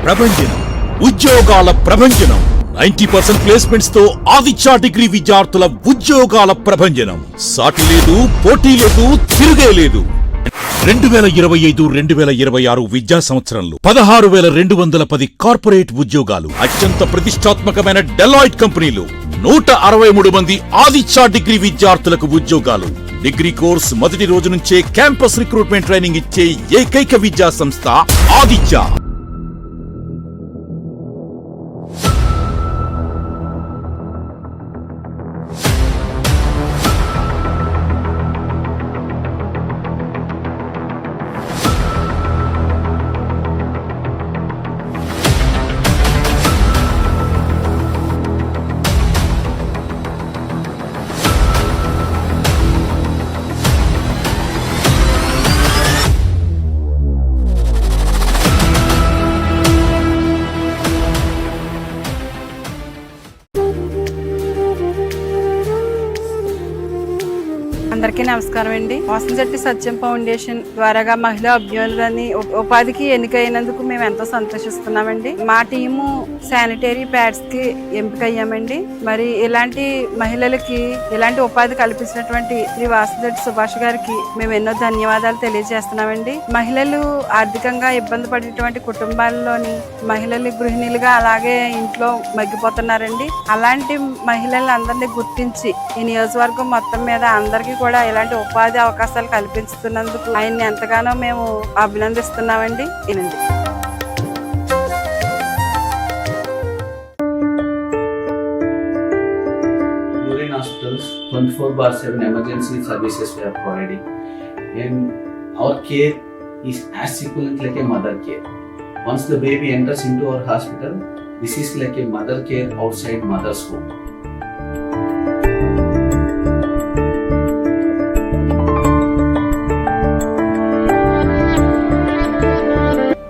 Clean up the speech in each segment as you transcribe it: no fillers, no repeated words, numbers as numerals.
ప్రభంజనం, ఉద్యోగాల ప్రభంజనం. 90% ప్లేస్మెంట్స్ తో ఆదిత్య డిగ్రీ విద్యార్థుల ఉద్యోగాల ప్రభంజనం. సాటి లేదు, పోటీ లేదు, తిరుగే లేదు. 2025-2026 విద్యా సంవత్సరంలో 16,210 కార్పొరేట్ ఉద్యోగాలు. అత్యంత ప్రతిష్టాత్మకమైన డెలాయిట్ కంపెనీలు 163 మంది ఆదిత్య డిగ్రీ విద్యార్థులకు ఉద్యోగాలు. డిగ్రీ కోర్స్ మొదటి రోజు నుంచే క్యాంపస్ రిక్రూట్మెంట్ ట్రైనింగ్ ఇచ్చే ఏకైక విద్యా సంస్థ ఆదిత్య. అందరికీ నమస్కారం అండి. వాసంశెట్టి సత్యం ఫౌండేషన్ ద్వారాగా మహిళా అభ్యున్నతిని ఉపాధికి ఎన్నికైనందుకు మేము ఎంతో సంతోషిస్తున్నామండి. మా టీము శానిటరీ ప్యాడ్స్ కి ఎంపికయ్యామండి. మరి ఇలాంటి మహిళలకి ఇలాంటి ఉపాధి కల్పించినటువంటి శ్రీ వాసంశెట్టి సుభాష్ గారికి మేము ఎన్నో ధన్యవాదాలు తెలియజేస్తున్నామండి. మహిళలు ఆర్థికంగా ఇబ్బంది పడేటువంటి కుటుంబాల్లోని మహిళలు గృహిణులుగా అలాగే ఇంట్లో మగ్గిపోతున్నారండి. అలాంటి మహిళలందరినీ గుర్తించి ఈ నియోజకవర్గం మొత్తం మీద అందరికీ కూడా ఇలాంటి ఉపాధి అవకాశాలు కల్పిస్తున్నందుకు ఆయన్ని ఎంతగానో మేము అభినందిస్తున్నామండి. వినండి. Urine hospitals 24/7 emergency services we are providing, and our care is as equivalent like a mother care. Once the baby enters into our hospital, this is like a mother care outside mother's home.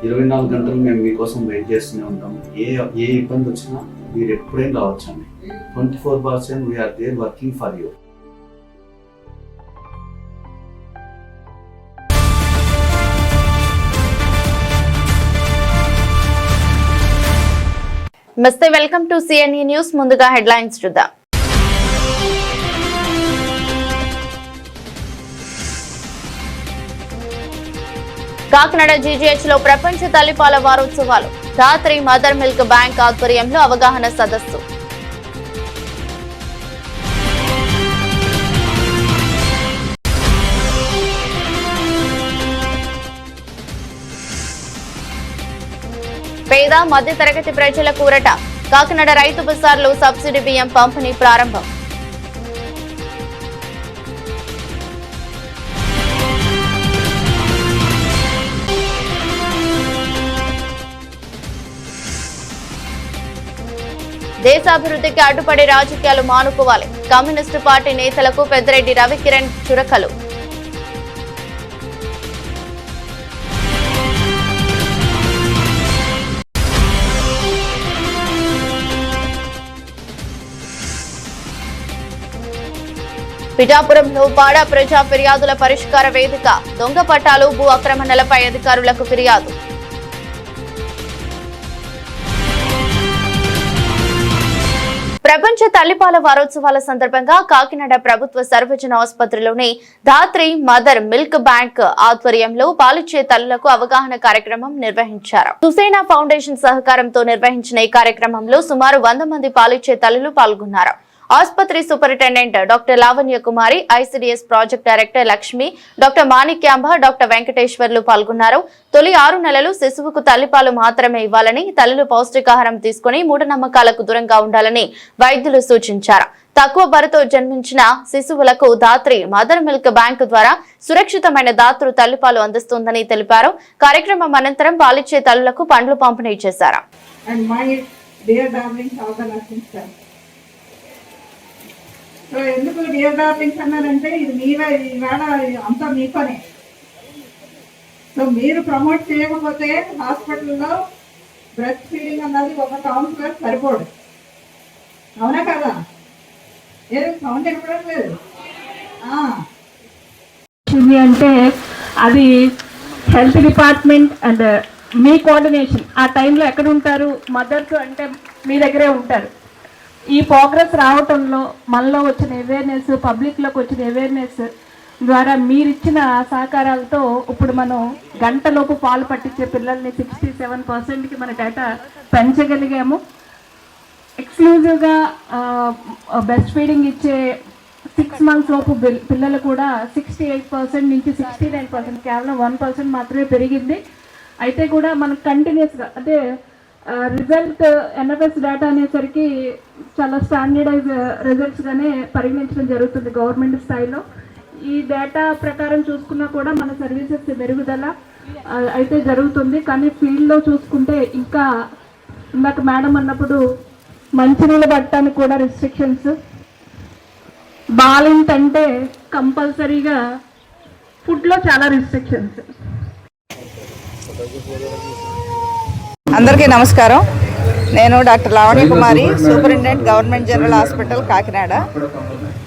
24 గంటలు మేము మీకోసం wait చేస్తూనే ఉంటాం. ఏ ఇబ్బంది వచ్చినా మీరు ఎప్పుడైనా రావచ్చండి. 24/7 we are there working for you. నమస్తే, వెల్కమ్ టు సిఎన్ఈ న్యూస్. ముందుగా హెడ్లైన్స్ చూద్దాం. కాకినాడ జీజీహెచ్ లో ప్రపంచ తల్లిపాల వారోత్సవాలు. ధాత్రి మదర్ మిల్క్ బ్యాంక్ ఆధ్వర్యంలో అవగాహన సదస్సు. పేద మధ్య తరగతి ప్రజల కూరట. కాకినాడ రైతు బజార్లో సబ్సిడీ బియ్యం పంపిణీ ప్రారంభం. దేశాభివృద్ధికి అడ్డుపడే రాజకీయాలు మానుకోవాలి. కమ్యూనిస్టు పార్టీ నేతలకు పెద్దిరెడ్డి రవికిరణ్ చురకలు. పిఠాపురంలో పాడా ప్రజా ఫిర్యాదుల పరిష్కార వేదిక. దొంగ పట్టాలు, భూ ఆక్రమణలపై అధికారులకు ఫిర్యాదు. ప్రపంచ తల్లిపాల వారోత్సవాల సందర్భంగా కాకినాడ ప్రభుత్వ సర్వజన ఆసుపత్రిలోని ధాత్రి మదర్ మిల్క్ బ్యాంక్ ఆధ్వర్యంలో పాలిచ్చే తల్లులకు అవగాహన కార్యక్రమం నిర్వహించారు. సుసేనా ఫౌండేషన్ సహకారంతో నిర్వహించిన ఈ కార్యక్రమంలో సుమారు 100 మంది పాలిచ్చే తల్లులు పాల్గొన్నారు. ఆసుపత్రి superintendent doctor Lavanya Kumari, ICDS project director Lakshmi, doctor Manikyamba, doctor Venkateswarlu పాల్గొన్నారు. తొలి 6 నెలలు శిశువుకు తల్లిపాలు మాత్రమే ఇవ్వాలని, తల్లులు పౌష్టికాహారం తీసుకుని మూఢనమ్మకాలకు దూరంగా ఉండాలని వైద్యులు సూచించారు. తక్కువ బరుతో జన్మించిన శిశువులకు ధాత్రి మదర్ మిల్క్ బ్యాంక్ ద్వారా సురక్షితమైన దాతృ తల్లిపాలు అందిస్తుందని తెలిపారు. కార్యక్రమం అనంతరం పాలిచ్చే తల్లులకు పండ్లు పంపిణీ చేశారు. సో ఎందుకు డియర్ డార్లింగ్స్ అన్నారంటే ఇది మీవే, ఈవేళ అంతా మీ పనే. సో మీరు ప్రమోట్ చేయకపోతే హాస్పిటల్లో బ్రెస్ట్ ఫీడింగ్ అన్నది ఒక కౌన్సిలర్ సరిపోదు. అవునా కదా? ఏదో సౌండ్ ఎక్కడం లేదు. అంటే అది health department and me coordination ఆ టైంలో ఎక్కడ ఉంటారు, మదర్స్ అంటే మీ దగ్గరే ఉంటారు. ఈ ప్రోగ్రెస్ రావటంలో మనలో వచ్చిన అవేర్నెస్, పబ్లిక్లోకి వచ్చిన అవేర్నెస్ ద్వారా మీరిచ్చిన సహకారాలతో ఇప్పుడు మనం గంటలోపు పాలు పట్టించే పిల్లల్ని 67%కి మన డేటా పెంచగలిగాము. ఎక్స్క్లూజివ్గా బ్రెస్ట్ ఫీడింగ్ ఇచ్చే 6 months లోపు పిల్లలు కూడా 68% నుంచి 69%, కేవలం 1% మాత్రమే పెరిగింది. అయితే కూడా మనం కంటిన్యూస్గా అంటే రిజల్ట్ ఎన్ఎఫ్ఎస్ డేటా అనేసరికి చాలా స్టాండర్డైజ్ రిజల్ట్స్గానే పరిగణించడం జరుగుతుంది గవర్నమెంట్ స్థాయిలో. ఈ డేటా ప్రకారం చూసుకున్నా కూడా మన సర్వీసెస్ మెరుగుదల అయితే జరుగుతుంది. కానీ ఫీల్డ్లో చూసుకుంటే ఇంకా ఇందాక మేడం అన్నప్పుడు మంచినీళ్ళు పట్టడానికి కూడా రిస్ట్రిక్షన్స్, బాలింట్ అంటే కంపల్సరీగా ఫుడ్లో చాలా రిస్ట్రిక్షన్స్. అందరికీ నమస్కారం. నేను doctor Lavanya Kumari, superintendent government general hospital Kakinada.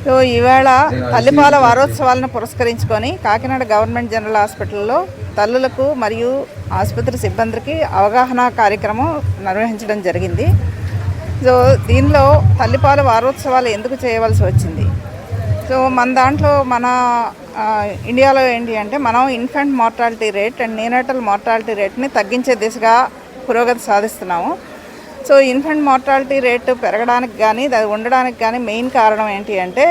So ఈవేళ తల్లిపాల వారోత్సవాలను పురస్కరించుకొని కాకినాడ గవర్నమెంట్ జనరల్ హాస్పిటల్లో తల్లులకు మరియు ఆసుపత్రి సిబ్బందికి అవగాహన కార్యక్రమం నిర్వహించడం జరిగింది. సో దీనిలో తల్లిపాల వారోత్సవాలు ఎందుకు చేయవలసి వచ్చింది? సో మన దాంట్లో మన ఇండియాలో ఏంటి అంటే మనం infant mortality rate and neonatal mortality రేట్ని తగ్గించే దిశగా పురోగతి సాధిస్తున్నాము. సో ఇన్ఫెంట్ మార్టాలిటీ రేటు పెరగడానికి కానీ అది ఉండడానికి కానీ మెయిన్ కారణం ఏంటి అంటే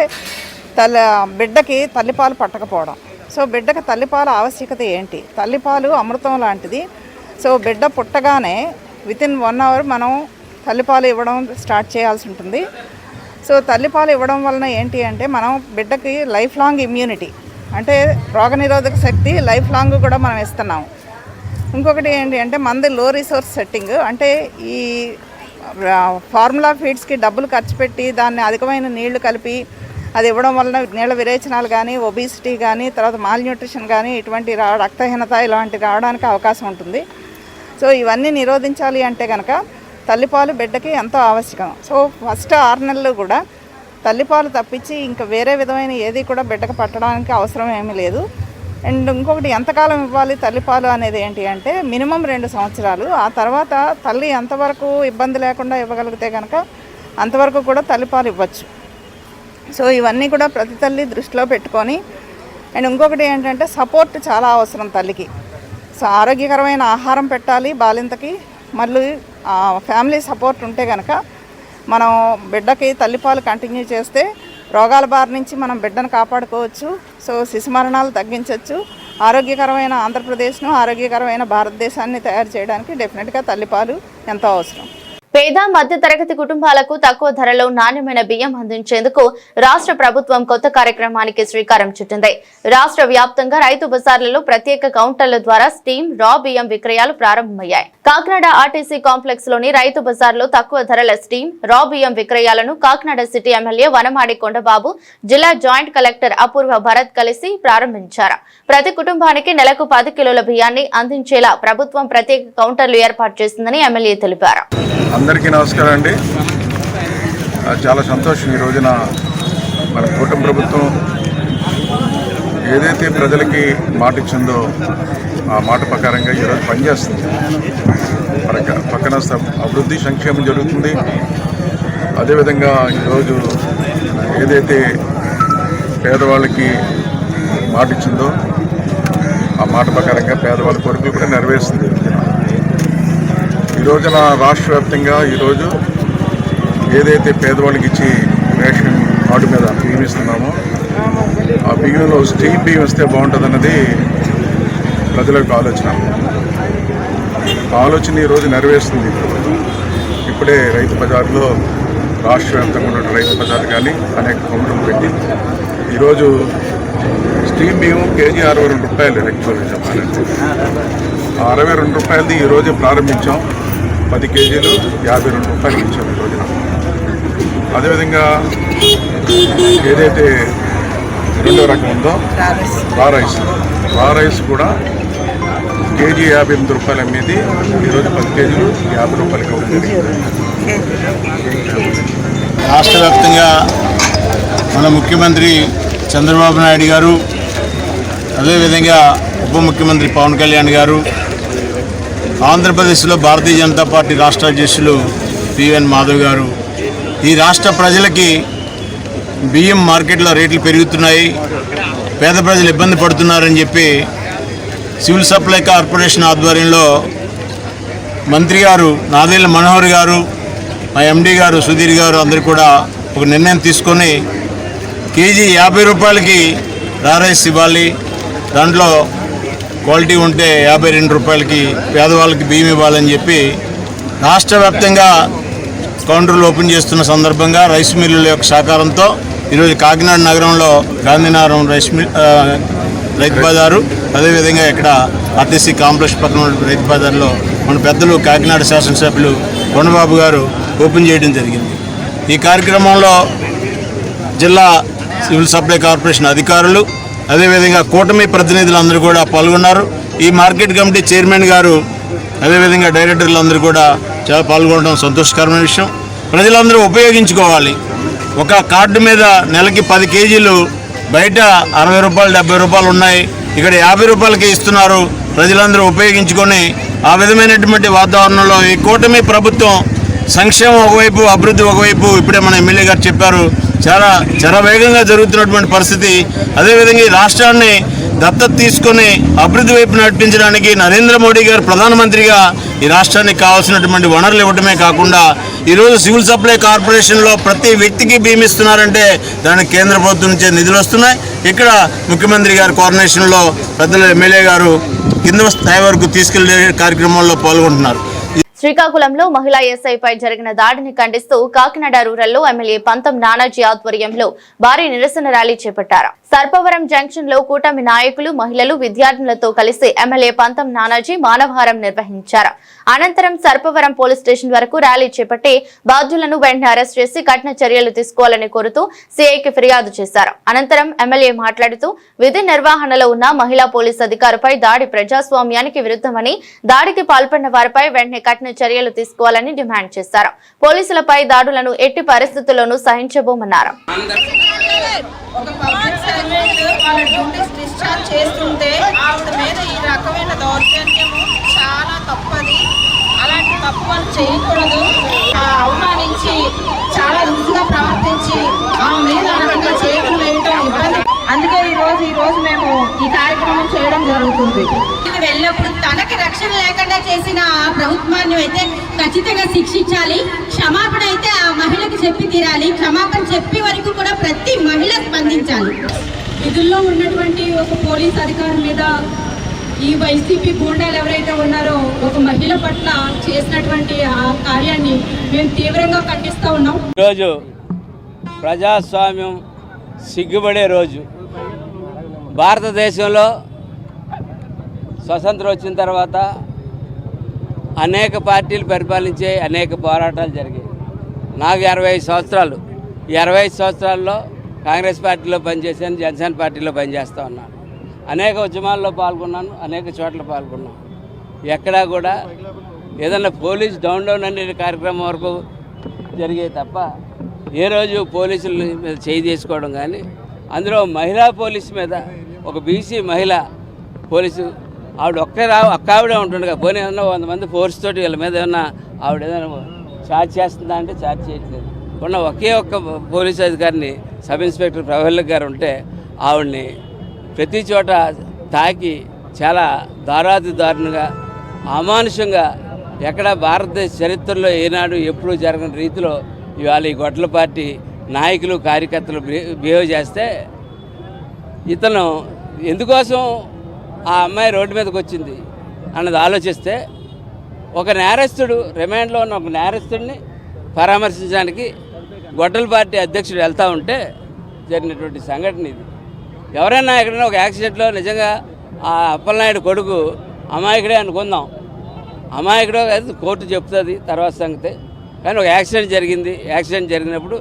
బిడ్డకి తల్లిపాలు పట్టకపోవడం. సో బిడ్డకి తల్లిపాల ఆవశ్యకత ఏంటి? తల్లిపాలు అమృతం లాంటిది. సో బిడ్డ పుట్టగానే వితిన్ 1 hour మనం తల్లిపాలు ఇవ్వడం స్టార్ట్ చేయాల్సి ఉంటుంది. సో తల్లిపాలు ఇవ్వడం వలన ఏంటి అంటే మనం బిడ్డకి లైఫ్ లాంగ్ ఇమ్యూనిటీ అంటే రోగనిరోధక శక్తి లైఫ్ లాంగ్ కూడా మనం ఇస్తున్నాము. ఇంకొకటి ఏంటి అంటే మనది లో రిసోర్స్ సెట్టింగ్, అంటే ఈ ఫార్ములా ఫీడ్స్కి డబ్బులు ఖర్చు పెట్టి దాన్ని అధికమైన నీళ్లు కలిపి అది ఇవ్వడం వలన నీళ్ళ విరేచనాలు కానీ, ఒబిసిటీ కానీ, తర్వాత మాల్న్యూట్రిషన్ కానీ, ఇటువంటి రక్తహీనత ఇలాంటివి రావడానికి అవకాశం ఉంటుంది. సో ఇవన్నీ నిరోధించాలి అంటే కనుక తల్లిపాలు బిడ్డకి ఎంతో ఆవశ్యకం. సో ఫస్ట్ 6 నెలలు కూడా తల్లిపాలు తప్పించి ఇంకా వేరే విధమైన ఏది కూడా బిడ్డకు పట్టడానికి అవసరం ఏమీ లేదు. అండ్ ఇంకొకటి ఎంతకాలం ఇవ్వాలి తల్లిపాలు అనేది ఏంటి అంటే మినిమం 2 సంవత్సరాలు. ఆ తర్వాత తల్లి ఎంతవరకు ఇబ్బంది లేకుండా ఇవ్వగలిగితే కనుక అంతవరకు కూడా తల్లిపాలు ఇవ్వచ్చు. సో ఇవన్నీ కూడా ప్రతి తల్లి దృష్టిలో పెట్టుకొని, అండ్ ఇంకొకటి ఏంటంటే సపోర్ట్ చాలా అవసరం తల్లికి. సో ఆరోగ్యకరమైన ఆహారం పెట్టాలి బాలింతకి, మళ్ళీ ఫ్యామిలీ సపోర్ట్ ఉంటే కనుక మనం బిడ్డకి తల్లిపాలు కంటిన్యూ చేస్తే రోగాల బారి నుంచి మనం బిడ్డను కాపాడుకోవచ్చు. సో శిశు మరణాలు తగ్గించవచ్చు. ఆరోగ్యకరమైన ఆంధ్రప్రదేశ్ను, ఆరోగ్యకరమైన భారతదేశాన్ని తయారు చేయడానికి డెఫినెట్గా తల్లిపాలు ఎంతో అవసరం. పేద మధ్య తరగతి కుటుంబాలకు తక్కువ ధరలో నాణ్యమైన బియ్యం అందించేందుకు రాష్ట్ర ప్రభుత్వం కొత్త కార్యక్రమానికి శ్రీకారం చుట్టింది. రాష్ట్ర వ్యాప్తంగా రైతు బజార్లలో ప్రత్యేక కౌంటర్ల ద్వారా స్టీమ్, రా బియ్యం విక్రయాలు ప్రారంభమయ్యాయి. కాకినాడ ఆర్టీసీ కాంప్లెక్స్ లోని రైతు బజార్లో తక్కువ ధరల స్టీమ్, రా బియ్యం విక్రయాలను కాకినాడ సిటీ ఎమ్మెల్యే వనమాడి కొండబాబు, జిల్లా జాయింట్ కలెక్టర్ అపూర్వ భరత్ కలిసి ప్రారంభించారు. ప్రతి కుటుంబానికి నెలకు 10 కిలోల బియ్యాన్ని అందించేలా ప్రభుత్వం ప్రత్యేక కౌంటర్లు ఏర్పాటు చేసిందని ఎమ్మెల్యే తెలిపారు. అందరికీ నమస్కారం అండి. చాలా సంతోషం. ఈ రోజున మన కూటమి ప్రభుత్వం ఏదైతే ప్రజలకి మాట ఇచ్చిందో ఆ మాట ప్రకారంగా ఈరోజు పనిచేస్తుంది. పక్కన అభివృద్ధి సంక్షేమం జరుగుతుంది. అదేవిధంగా ఈరోజు ఏదైతే పేదవాళ్ళకి మాట ఇచ్చిందో ఆ మాట ప్రకారంగా పేదవాళ్ళ కోరికలు కూడా నెరవేరుస్తుంది. ఈ రోజున రాష్ట్ర వ్యాప్తంగా ఈరోజు ఏదైతే పేదవాళ్ళకి ఇచ్చి రేషన్ కార్డు మీద బియ్యం ఇస్తున్నామో ఆ బియ్యంలో స్టీమ్ బియ్యం ఇస్తే బాగుంటుందన్నది ప్రజలకు ఆలోచన ఈరోజు నెరవేరుస్తుంది ప్రభుత్వం. ఇప్పుడే రైతు బజార్లో రాష్ట్ర వ్యాప్తంగా ఉన్న రైతు బజార్ కానీ అనేక కౌంటర్లు పెట్టి ఈరోజు స్టీమ్ బియ్యం కేజీ 62 రూపాయలు యాక్చువల్గా చెప్పాలంటే. 62 రూపాయలది ఈరోజు ప్రారంభించాం. 10 కేజీలు 52 రూపాయలు ఇచ్చాం ఈ రోజున. అదేవిధంగా ఏదైతే రెండో రకం ఉందో రా రైస్ కూడా కేజీ 58 రూపాయలు అమ్మేది ఈరోజు 10 కేజీలు 50 రూపాయలకి అవుతుంది. రాష్ట్ర వ్యాప్తంగా మన ముఖ్యమంత్రి చంద్రబాబు నాయుడు గారు, అదేవిధంగా ఉప ముఖ్యమంత్రి పవన్ కళ్యాణ్ గారు ఆంధ్రప్రదేశ్లో భారతీయ జనతా పార్టీ రాష్ట్ర అధ్యక్షులు పిఎన్ మాధవ్ గారు ఈ రాష్ట్ర ప్రజలకి బియ్యం మార్కెట్లో రేట్లు పెరుగుతున్నాయి, పేద ప్రజలు ఇబ్బంది పడుతున్నారని చెప్పి సివిల్ సప్లై కార్పొరేషన్ ఆధ్వర్యంలో మంత్రి గారు నాదెళ్ల మనోహర్ గారు, మా ఎండి గారు సుధీర్ గారు అందరూ కూడా ఒక నిర్ణయం తీసుకొని కేజీ 50 రూపాయలకి రైస్ ఇవ్వాలి, దాంట్లో క్వాలిటీ ఉంటే 52 రూపాయలకి పేదవాళ్ళకి బియ్యం ఇవ్వాలని చెప్పి రాష్ట్ర వ్యాప్తంగా కౌంటర్లు ఓపెన్ చేస్తున్న సందర్భంగా రైస్ మిల్లుల యొక్క సహకారంతో ఈరోజు కాకినాడ నగరంలో గాంధీనగరం రైతు బజారు, అదేవిధంగా ఇక్కడ ఆర్టీసీ కాంప్లెక్స్ పక్కన ఉన్న రైతు బజార్లో మన పెద్దలు కాకినాడ శాసనసభ్యులు కొండబాబు గారు ఓపెన్ చేయడం జరిగింది. ఈ కార్యక్రమంలో జిల్లా సివిల్ సప్లై కార్పొరేషన్ అధికారులు, అదేవిధంగా కూటమి ప్రతినిధులందరూ కూడా పాల్గొన్నారు. ఈ మార్కెట్ కమిటీ చైర్మన్ గారు, అదేవిధంగా డైరెక్టర్లు అందరూ కూడా చాలా పాల్గొనడం సంతోషకరమైన విషయం. ప్రజలందరూ ఉపయోగించుకోవాలి. ఒక కార్డు మీద నెలకి 10 కేజీలు, బయట 60 రూపాయలు 70 రూపాయలు ఉన్నాయి, ఇక్కడ 50 రూపాయలకి ఇస్తున్నారు. ప్రజలందరూ ఉపయోగించుకొని ఆ విధమైనటువంటి వాతావరణంలో ఈ కూటమి ప్రభుత్వం సంక్షేమం ఒకవైపు, అభివృద్ధి ఒకవైపు, ఇప్పుడే మన ఎమ్మెల్యే గారు చెప్పారు, చాలా శరవేగంగా జరుగుతున్నటువంటి పరిస్థితి. అదేవిధంగా ఈ రాష్ట్రాన్ని దత్తత తీసుకొని అభివృద్ధి వైపు నడిపించడానికి నరేంద్ర మోడీ గారు ప్రధానమంత్రిగా ఈ రాష్ట్రానికి కావాల్సినటువంటి వనరులు ఇవ్వడమే కాకుండా ఈరోజు సివిల్ సప్లై కార్పొరేషన్లో ప్రతి వ్యక్తికి బీమా ఇస్తున్నారంటే దానికి కేంద్ర ప్రభుత్వం నుంచే నిధులు వస్తున్నాయి. ఇక్కడ ముఖ్యమంత్రి గారి కోఆర్డినేషన్లో పెద్దలు ఎమ్మెల్యే గారు కింద స్థాయి వరకు తీసుకెళ్లే కార్యక్రమంలో పాల్గొంటున్నారు. శ్రీకాకుళంలో మహిళా ఎస్ఐపై జరిగిన దాడిని ఖండిస్తూ కాకినాడ రూరల్లో ఎమ్మెల్యే పంతం నానాజీ ఆధ్వర్యంలో భారీ నిరసన ర్యాలీ చేపట్టారు. సర్పవరం జంక్షన్ లో కూటమి నాయకులు, మహిళలు, విద్యార్థులతో కలిసి ఎమ్మెల్యే పంతం నానాజీ మానవహారం నిర్వహించారు. అనంతరం సర్పవరం పోలీస్ స్టేషన్ వరకు ర్యాలీ చేపట్టి బాధ్యులను వెంటనే అరెస్ట్ చేసి కఠిన చర్యలు తీసుకోవాలని కోరుతూ సీఐకి ఫిర్యాదు చేశారు. అనంతరం ఎమ్మెల్యే మాట్లాడుతూ విధి నిర్వహణలో ఉన్న మహిళా పోలీస్ అధికారిపై దాడి ప్రజాస్వామ్యానికి విరుద్ధమని, దాడికి పాల్పడిన వారిపై వెంటనే కఠిన చర్యలు తీసుకోవాలని డిమాండ్ చేశారు. పోలీసులపై దాడులను ఎట్టి పరిస్థితుల్లోనూ సహించబోమన్నారు. ఒక పబ్లిక్ సర్వెంట్ వాళ్ళ డ్యూటీస్ డిశ్చార్జ్ చేస్తుంటే ఆవిడ మీద ఈ రకమైన దౌర్జన్యము చాలా తప్పది. అలాంటి తప్పు అని చేయకూడదు. అవమానించి చాలా రుచిగా ప్రవర్తించి ఆమె మీద రకంగా చేయడం వేయడం ఇబ్బంది. అందుకే ఈ రోజు మేము ఈ కార్యక్రమం చేయడం జరుగుతుంది. వెళ్ళినప్పుడు తనకి రక్షణ లేకుండా చేసిన ప్రభుత్వాన్ని అయితే ఖచ్చితంగా శిక్షించాలి. క్షమాపణ అయితే ఆ మహిళకి చెప్పి తీరాలి. క్షమాపణ చెప్పే వరకు కూడా ప్రతి మహిళ స్పందించాలి. విధుల్లో ఉన్నటువంటి ఒక పోలీస్ అధికారి మీద ఈ వైసీపీ గూండాలు ఎవరైతే ఉన్నారో ఒక మహిళ పట్ల చేసినటువంటి ఆ కార్యాన్ని మేము తీవ్రంగా ఖండిస్తూ ఉన్నాం. ఈరోజు ప్రజాస్వామ్యం సిగ్గుపడే రోజు. భారతదేశంలో స్వతంత్రం వచ్చిన తర్వాత అనేక పార్టీలు పరిపాలించే అనేక పోరాటాలు జరిగాయి. నాకు 65 సంవత్సరాలు. ఈ 65 సంవత్సరాల్లో కాంగ్రెస్ పార్టీలో పనిచేశాను, జనసేన పార్టీలో పనిచేస్తూ ఉన్నాను. అనేక ఉద్యమాల్లో పాల్గొన్నాను, అనేక చోట్ల పాల్గొన్నాను. ఎక్కడా కూడా ఏదన్నా పోలీస్ డౌన్ అనే కార్యక్రమం వరకు జరిగే తప్ప ఏ రోజు పోలీసుల మీద చేయి చేసుకోవడం కానీ, అందులో మహిళా పోలీసు మీద ఒక బీసీ మహిళ పోలీసు ఆవిడ ఒక్క ఆవిడే ఉంటుండగా పోనీ ఏమన్నా 100 మంది ఫోర్స్ తోటి వీళ్ళ మీద ఏమన్నా ఆవిడ ఏదైనా ఛార్జ్ చేస్తుందా అంటే ఛార్జ్ చేయట్లేదు. ఉన్న ఒకే ఒక్క పోలీసు అధికారిని సబ్ ఇన్స్పెక్టర్ ప్రవల్లిక్ గారు ఉంటే ఆవిడ్ని ప్రతి చోట తాకి చాలా దారుణంగా అమానుషంగా ఎక్కడ భారతదేశ చరిత్రలో ఏనాడు ఎప్పుడూ జరగని రీతిలో ఇవాళ ఈ గొడ్ల పార్టీ నాయకులు, కార్యకర్తలు బిహేవ్ చేస్తే ఇతను ఎందుకోసం ఆ అమ్మాయి రోడ్డు మీదకి వచ్చింది అన్నది ఆలోచిస్తే ఒక నేరస్తుడు, రిమాండ్లో ఉన్న ఒక నేరస్తుడిని పరామర్శించడానికి గొడ్డల పార్టీ అధ్యక్షుడు వెళ్తూ ఉంటే జరిగినటువంటి సంఘటన ఇది. ఎవరైనా ఎక్కడైనా ఒక యాక్సిడెంట్లో నిజంగా ఆ అప్పలనాయుడు కొడుకు అమాయకుడే అనుకుందాం, అమాయకుడో కాదు కోర్టు చెప్తుంది తర్వాత సంగతి. కానీ ఒక యాక్సిడెంట్ జరిగింది. యాక్సిడెంట్ జరిగినప్పుడు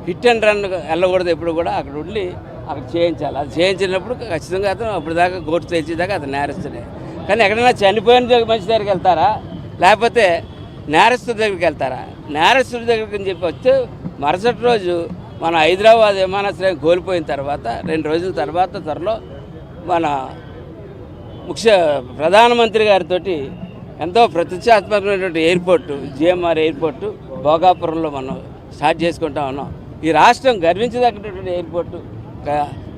హిట్ అండ్ రన్ వెళ్ళకూడదు, ఎప్పుడు కూడా అక్కడ ఉండి అక్కడ చేయించాలి. అది చేయించినప్పుడు ఖచ్చితంగా అతను అప్పుడు దాకా కోర్టు తెచ్చేదాకా అతను నేరస్తుడే. కానీ ఎక్కడైనా చనిపోయిన మనిషి దగ్గరికి వెళ్తారా, లేకపోతే నేరస్తుడి దగ్గరికి వెళ్తారా? నేరస్తుడి దగ్గరికి అని చెప్పి వస్తే మరుసటి రోజు మన హైదరాబాద్ విమానాశ్రయం కోల్పోయిన తర్వాత 2 రోజుల తర్వాత త్వరలో మన ప్రధానమంత్రి గారితో ఎంతో ప్రతిష్టాత్మకమైనటువంటి ఎయిర్పోర్టు జిఎంఆర్ ఎయిర్పోర్టు భోగాపురంలో మనం స్టార్ట్ చేసుకుంటా ఉన్నాం. ఈ రాష్ట్రం గర్వించదగినటువంటి ఎయిర్పోర్టు.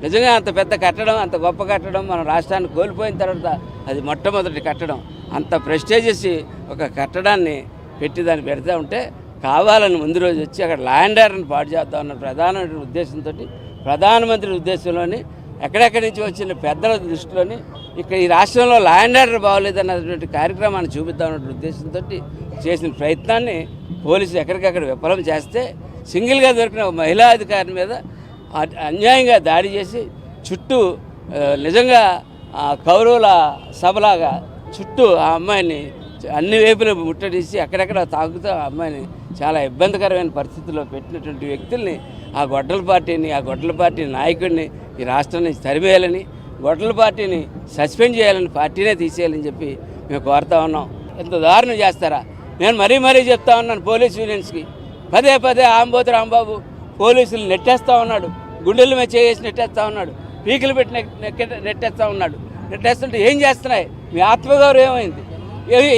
నిజంగా అంత పెద్ద కట్టడం, అంత గొప్ప కట్టడం మన రాష్ట్రాన్ని కోల్పోయిన తర్వాత అది మొట్టమొదటి కట్టడం. అంత ప్రెస్టేజియస్ ఒక కట్టడాన్ని పెట్టి దాన్ని పెడతా ఉంటే కావాలని ముందు రోజు వచ్చి అక్కడ ల్యాండ్ ఆర్డర్ని పాడు చేద్దాం అన్న ప్రధానమైన ఉద్దేశంతో, ప్రధానమంత్రి ఉద్దేశంలోని, ఎక్కడెక్కడి నుంచి వచ్చిన పెద్దల దృష్టిలోని ఇక్కడ ఈ రాష్ట్రంలో ల్యాండ్ ఆర్డర్ బాగోలేదన్నటువంటి కార్యక్రమాన్ని చూపిద్దామన్న ఉద్దేశంతో చేసిన ప్రయత్నాన్ని పోలీసులు ఎక్కడికక్కడ విఫలం చేస్తే సింగిల్గా దొరికిన ఒక మహిళా అధికారి మీద అన్యాయంగా దాడి చేసి చుట్టూ నిజంగా కౌరవుల సభలాగా చుట్టూ ఆ అమ్మాయిని అన్ని వైపులు ముట్టడిసి అక్కడెక్కడ తాకుతూ ఆ అమ్మాయిని చాలా ఇబ్బందికరమైన పరిస్థితుల్లో పెట్టినటువంటి వ్యక్తుల్ని, ఆ గొడ్డల పార్టీ నాయకుడిని ఈ రాష్ట్రం నుంచి తరిమేయాలని, గొడ్డల పార్టీని సస్పెండ్ చేయాలని, పార్టీనే తీసేయాలని చెప్పి మేము కోరుతా ఉన్నాం. ఎంత దారుణం చేస్తారా? నేను మరీ చెప్తా ఉన్నాను పోలీస్ యూనియన్స్కి, పదే ఆంబోతు రాంబాబు పోలీసులు నెట్టేస్తూ ఉన్నాడు, గుండెల మీద చేసి నెట్టేస్తూ ఉన్నాడు, పీకులు పెట్టి నెట్టేస్తూ ఉన్నాడు. నెట్టేస్తుంటే ఏం చేస్తున్నాయి? మీ ఆత్మగౌరవం ఏమైంది?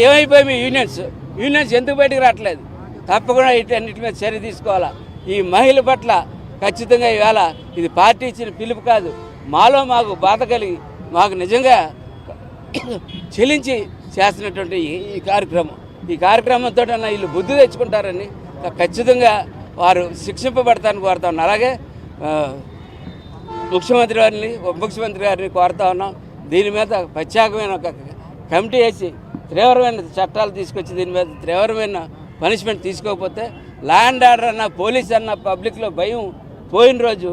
ఏమైపోయి మీ యూనియన్స్ ఎందుకు బయటకు రావట్లేదు? తప్పకుండా వీటన్నిటి మీద చర్య తీసుకోవాలా. ఈ మహిళ పట్ల ఖచ్చితంగా ఈవేళ ఇది పార్టీ ఇచ్చిన పిలుపు కాదు, మాకు బాధ కలిగి మాకు నిజంగా చెల్లించి చేస్తున్నటువంటి ఈ కార్యక్రమంతో వీళ్ళు బుద్ధి తెచ్చుకుంటారని ఖచ్చితంగా వారు శిక్షింపబడతారని కోరుతా ఉన్నాం. అలాగే ముఖ్యమంత్రి గారిని, ఉప ముఖ్యమంత్రి గారిని కోరుతా ఉన్నాం. దీని మీద ప్రత్యేకమైన ఒక కమిటీ వేసి తీవ్రమైన చట్టాలు తీసుకొచ్చి దీని మీద తీవ్రమైన పనిష్మెంట్ తీసుకోకపోతే ల్యాండ్ ఆర్డర్ అన్న, పోలీస్ అన్న, పబ్లిక్లో భయం పోయిన రోజు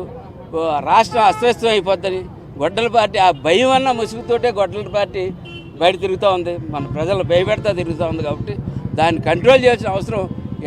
రాష్ట్రం అస్తవ్యస్తం అయిపోద్దని గొడ్డల పార్టీ ఆ భయం అన్న ముసుగుతోటే గొడ్డల పార్టీ బయట తిరుగుతూ ఉంది, మన ప్రజలు భయపెడతా తిరుగుతూ ఉంది. కాబట్టి దాన్ని కంట్రోల్ చేయాల్సిన అవసరం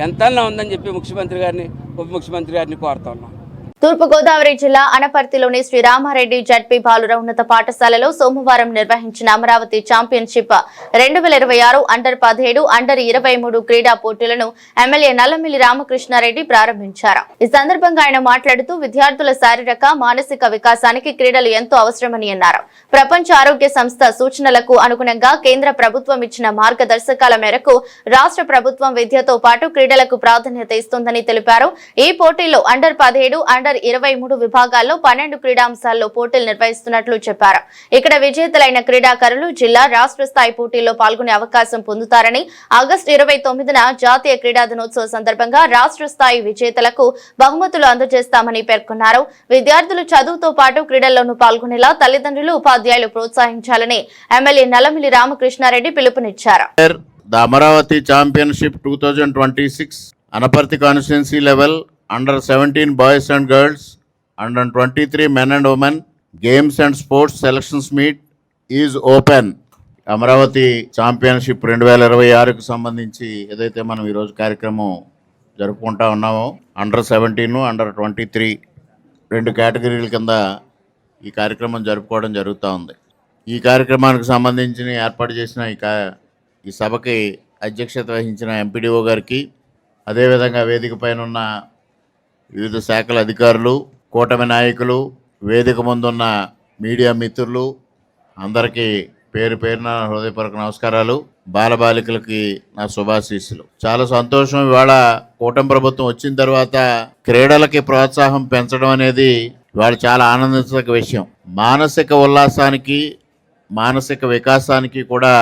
ఎంతన్నా ఉందని చెప్పి ముఖ్యమంత్రి గారిని, ఉప ముఖ్యమంత్రి గారిని కోరుతా ఉన్నాం. తూర్పుగోదావరి జిల్లా అనపర్తిలోని శ్రీరామారెడ్డి జడ్పీ బాలుర ఉన్నత పాఠశాలలో సోమవారం నిర్వహించిన అమరావతి ఛాంపియన్షిప్ 2026 అండర్ 17, అండర్ 23 క్రీడా పోటీలను ఎమ్మెల్యే నల్లమిల్లి రామకృష్ణారెడ్డి ప్రారంభించారు. ఈ సందర్భంగా ఆయన మాట్లాడుతూ విద్యార్థుల శారీరక, మానసిక వికాసానికి క్రీడలు ఎంతో అవసరమని అన్నారు. ప్రపంచ ఆరోగ్య సంస్థ సూచనలకు అనుగుణంగా కేంద్ర ప్రభుత్వం ఇచ్చిన మార్గదర్శకాల మేరకు రాష్ట్ర ప్రభుత్వం విద్యతో పాటు క్రీడలకు ప్రాధాన్యత ఇస్తుందని తెలిపారు. ఈ పోటీల్లో అండర్ 17, అండర్ 23 విభాగాల్లో 12 క్రీడాంశాల్లో పోటీలు నిర్వహిస్తున్నట్లు చెప్పారు. ఇక్కడ విజేతలైన క్రీడాకారులు జిల్లా, రాష్ట్ర స్థాయి పోటీల్లో పాల్గొనే అవకాశం పొందుతారని, ఆగస్టు 29న జాతీయ క్రీడా దినోత్సవ సందర్భంగా రాష్ట్ర స్థాయి విజేతలకు బహుమతులు అందజేస్తామని పేర్కొన్నారు. విద్యార్థులు చదువుతో పాటు క్రీడల్లోనూ పాల్గొనేలా తల్లిదండ్రులు, ఉపాధ్యాయులు ప్రోత్సహించాలని ఎమ్మెల్యే నల్లమిల్లి రామకృష్ణారెడ్డి పిలుపునిచ్చారు. The Amaravati Championship 2026 Anaparthi Constituency level Under 17 boys and girls, Under 23 men and women Games and Sports Selections Meet is open. Amaravati championship 2026కు సంబంధించి ఏదైతే మనం ఈరోజు కార్యక్రమం జరుపుకుంటా ఉన్నామో, అండర్ 17, అండర్ 23 2 కేటగిరీల కింద ఈ కార్యక్రమం జరుపుకోవడం జరుగుతూ ఉంది. ఈ కార్యక్రమానికి సంబంధించి ఏర్పాటు చేసిన ఈ సభకి అధ్యక్షత వహించిన ఎంపీడీఓ గారికి, అదేవిధంగా వేదిక పైన ఉన్న వివిధ శాఖల అధికారులు, కూటమి నాయకులు, వేదిక ముందున్న మీడియా మిత్రులు అందరికీ పేరు పేరున హృదయపూర్వక నమస్కారాలు. బాలబాలికలకి నా శుభాశీస్సులు. చాలా సంతోషం. ఇవాళ కూటమి ప్రభుత్వం వచ్చిన తర్వాత క్రీడలకి ప్రోత్సాహం పెంచడం అనేది ఇవాళ చాలా ఆనందించదగ్గ విషయం. మానసిక ఉల్లాసానికి, మానసిక వికాసానికి కూడా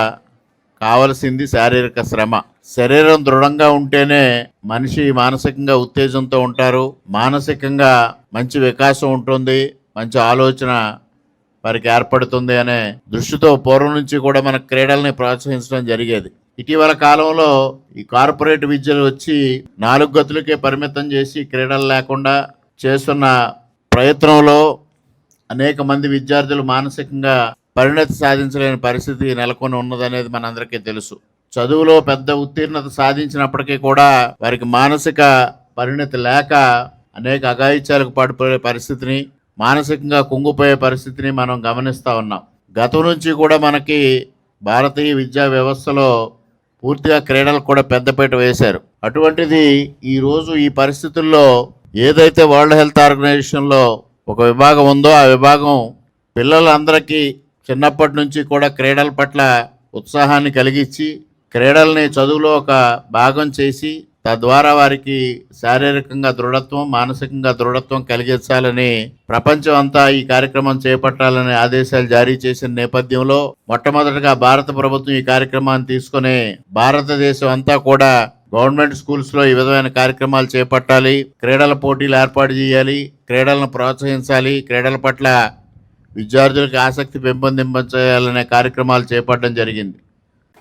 కావలసింది శారీరక శ్రమ. శరీరం దృఢంగా ఉంటేనే మనిషి మానసికంగా ఉత్తేజంతో ఉంటారు, మానసికంగా మంచి వికాసం ఉంటుంది, మంచి ఆలోచన వారికి ఏర్పడుతుంది అనే దృష్టితో పూర్వం నుంచి కూడా మన క్రీడల్ని ప్రోత్సహించడం జరిగేది. ఇటీవల కాలంలో ఈ కార్పొరేట్ విద్యలు వచ్చి 4 గతులకే పరిమితం చేసి క్రీడలు లేకుండా చేస్తున్న ప్రయత్నంలో అనేక మంది విద్యార్థులు మానసికంగా పరిణతి సాధించలేని పరిస్థితి నెలకొని ఉన్నదనేది మనందరికీ తెలుసు. చదువులో పెద్ద ఉత్తీర్ణత సాధించినప్పటికీ కూడా వారికి మానసిక పరిణతి లేక అనేక అఘాయిత్యాలకు పడిపోయే పరిస్థితిని, మానసికంగా కుంగిపోయే పరిస్థితిని మనం గమనిస్తూ ఉన్నాం. గతం నుంచి కూడా మనకి భారతీయ విద్యా వ్యవస్థలో పూర్తిగా క్రీడలకు కూడా పెద్దపీట వేశారు. అటువంటిది ఈరోజు ఈ పరిస్థితుల్లో ఏదైతే వరల్డ్ హెల్త్ ఆర్గనైజేషన్లో ఒక విభాగం ఉందో ఆ విభాగం పిల్లలందరికీ చిన్నప్పటి నుంచి కూడా క్రీడల పట్ల ఉత్సాహాన్ని కలిగించి క్రీడల్ని చదువులో ఒక భాగం చేసి తద్వారా వారికి శారీరకంగా దృఢత్వం, మానసికంగా దృఢత్వం కలిగించాలని ప్రపంచం అంతా ఈ కార్యక్రమం చేపట్టాలని ఆదేశాలు జారీ చేసిన నేపథ్యంలో మొట్టమొదటిగా భారత ప్రభుత్వం ఈ కార్యక్రమాన్ని తీసుకుని భారతదేశం అంతా కూడా గవర్నమెంట్ స్కూల్స్ లో ఈ విధమైన కార్యక్రమాలు చేపట్టాలి, క్రీడల పోటీలు ఏర్పాటు చేయాలి, క్రీడలను ప్రోత్సహించాలి, క్రీడల పట్ల విద్యార్థులకు ఆసక్తి పెంపొందించాలనే కార్యక్రమాలు చేపట్టడం జరిగింది.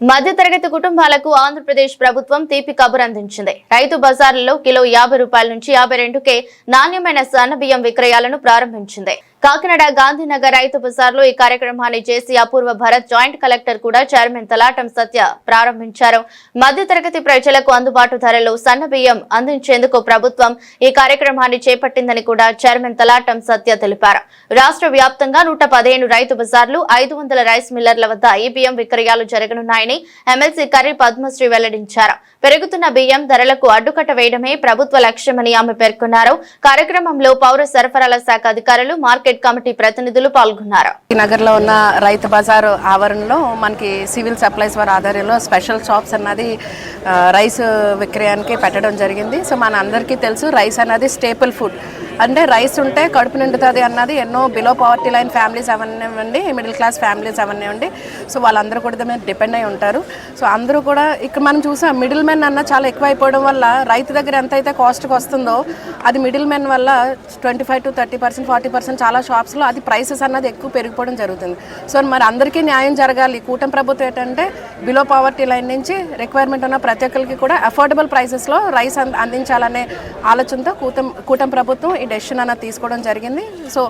మధ్యతరగతి కుటుంబాలకు ఆంధ్రప్రదేశ్ ప్రభుత్వం తీపి కబురు అందించింది. రైతు బజార్లలో కిలో 50 రూపాయల నుంచి 52కే నాణ్యమైన సన్న బియ్యం విక్రయాలను ప్రారంభించింది. కాకినాడ గాంధీనగర్ రైతు బజార్లో ఈ కార్యక్రమాన్ని చేసి అపూర్వ భరత్ జాయింట్ కలెక్టర్ కూడా చైర్మన్ తలాటం సత్య ప్రారంభించారు. మధ్యతరగతి ప్రజలకు అందుబాటు ధరలో సన్న బియ్యం అందించేందుకు ప్రభుత్వం ఈ కార్యక్రమాన్ని చేపట్టిందని కూడా చైర్మన్ తలాటం సత్య తెలిపారు. రాష్ట్ర వ్యాప్తంగా 115 రైతు బజార్లు, 500 రైస్ మిల్లర్ల వద్ద ఈ బియ్యం విక్రయాలు జరగనున్నాయని ఎమ్మెల్సీ కర్రి పద్మశ్రీ వెల్లడించారు. పెరుగుతున్న బియ్యం ధరలకు అడ్డుకట్ట వేయడమే ప్రభుత్వ లక్ష్యమని ఆమె పేర్కొన్నారు. కార్యక్రమంలో పౌర సరఫరాల శాఖ అధికారులు, మార్కెట్ కమిటీ ప్రతినిధులు పాల్గొన్నారు. నగర్ లో ఉన్న రైతు బజార్ ఆవరణలో మనకి సివిల్ సప్లైస్ వారి ఆధ్వర్యంలో స్పెషల్ షాప్స్ అన్నది రైస్ విక్రయానికి పెట్టడం జరిగింది. సో మన అందరికీ తెలుసు రైస్ అన్నది స్టేపుల్ ఫుడ్. అంటే రైస్ ఉంటే కడుపు నిండుతుంది అన్నది ఎన్నో బిలో పవర్టీ లైన్ ఫ్యామిలీస్ అవనివ్వండి, మిడిల్ క్లాస్ ఫ్యామిలీస్ అవనివ్వండి, సో వాళ్ళందరూ కూడా మీద డిపెండ్ అయి ఉంటారు. సో అందరూ కూడా ఇక్కడ మనం చూసాం మిడిల్ మెన్ అన్న చాలా ఎక్కువ అయిపోవడం వల్ల రైతు దగ్గర ఎంత అయితే కాస్ట్కి వస్తుందో అది మిడిల్ మెన్ వల్ల 25 to 30%, 40% చాలా షాప్స్లో అది ప్రైసెస్ అన్నది ఎక్కువ పెరిగిపోవడం జరుగుతుంది. సో మరి అందరికీ న్యాయం జరగాలి. కూటమి ప్రభుత్వం ఏంటంటే బిలో పవర్టీ లైన్ నుంచి రిక్వైర్మెంట్ ఉన్న ప్రతి ఒక్కరికి కూడా అఫోర్డబుల్ ప్రైసెస్లో రైస్ అందించాలనే ఆలోచనతో కూటమి ప్రభుత్వం ఈ డెసిషన్ అన్నది తీసుకోవడం జరిగింది. సో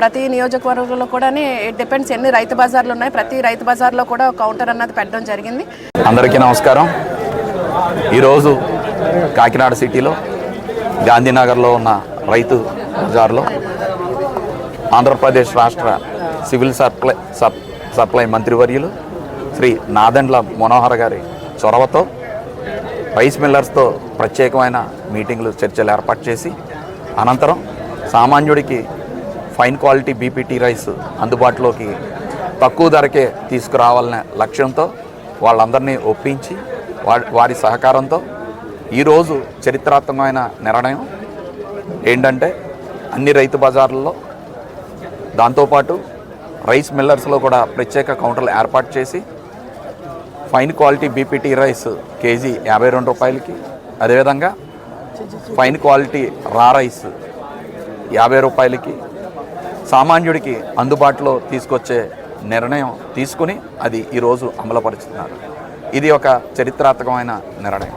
ప్రతి నియోజకవర్గంలో కూడా ఇట్ డిపెండ్స్ ఎన్ని రైతు బజార్లు ఉన్నాయి, ప్రతి రైతు బజార్లో కూడా కౌంటర్ అన్నది పెట్టడం జరిగింది. అందరికీ నమస్కారం. ఈరోజు కాకినాడ సిటీలో గాంధీనగర్లో ఉన్న రైతు బజార్లో ఆంధ్రప్రదేశ్ రాష్ట్ర సివిల్ సప్లై మంత్రివర్యులు శ్రీ నాదెండ్ల మనోహర్ గారి చొరవతో రైస్ మిల్లర్స్తో ప్రత్యేకమైన మీటింగ్లు, చర్చలు ఏర్పాటు చేసి అనంతరం సామాన్యుడికి ఫైన్ క్వాలిటీ బీపీటీ రైస్ అందుబాటులోకి తక్కువ ధరకే తీసుకురావాలనే లక్ష్యంతో వాళ్ళందరినీ ఒప్పించి వారి సహకారంతో ఈరోజు చరిత్రాత్మకమైన నిర్ణయం ఏంటంటే అన్ని రైతు బజార్లలో దాంతోపాటు రైస్ మిల్లర్స్లో కూడా ప్రత్యేక కౌంటర్లు ఏర్పాటు చేసి fine quality BPT rice KG 52 రూపాయలకి, అదేవిధంగా ఫైన్ క్వాలిటీ రా రైస్ 50 రూపాయలకి సామాన్యుడికి అందుబాటులో తీసుకొచ్చే నిర్ణయం తీసుకుని అది ఈరోజు అమలుపరుస్తున్నారు. ఇది ఒక చరిత్రాత్మకమైన నిర్ణయం.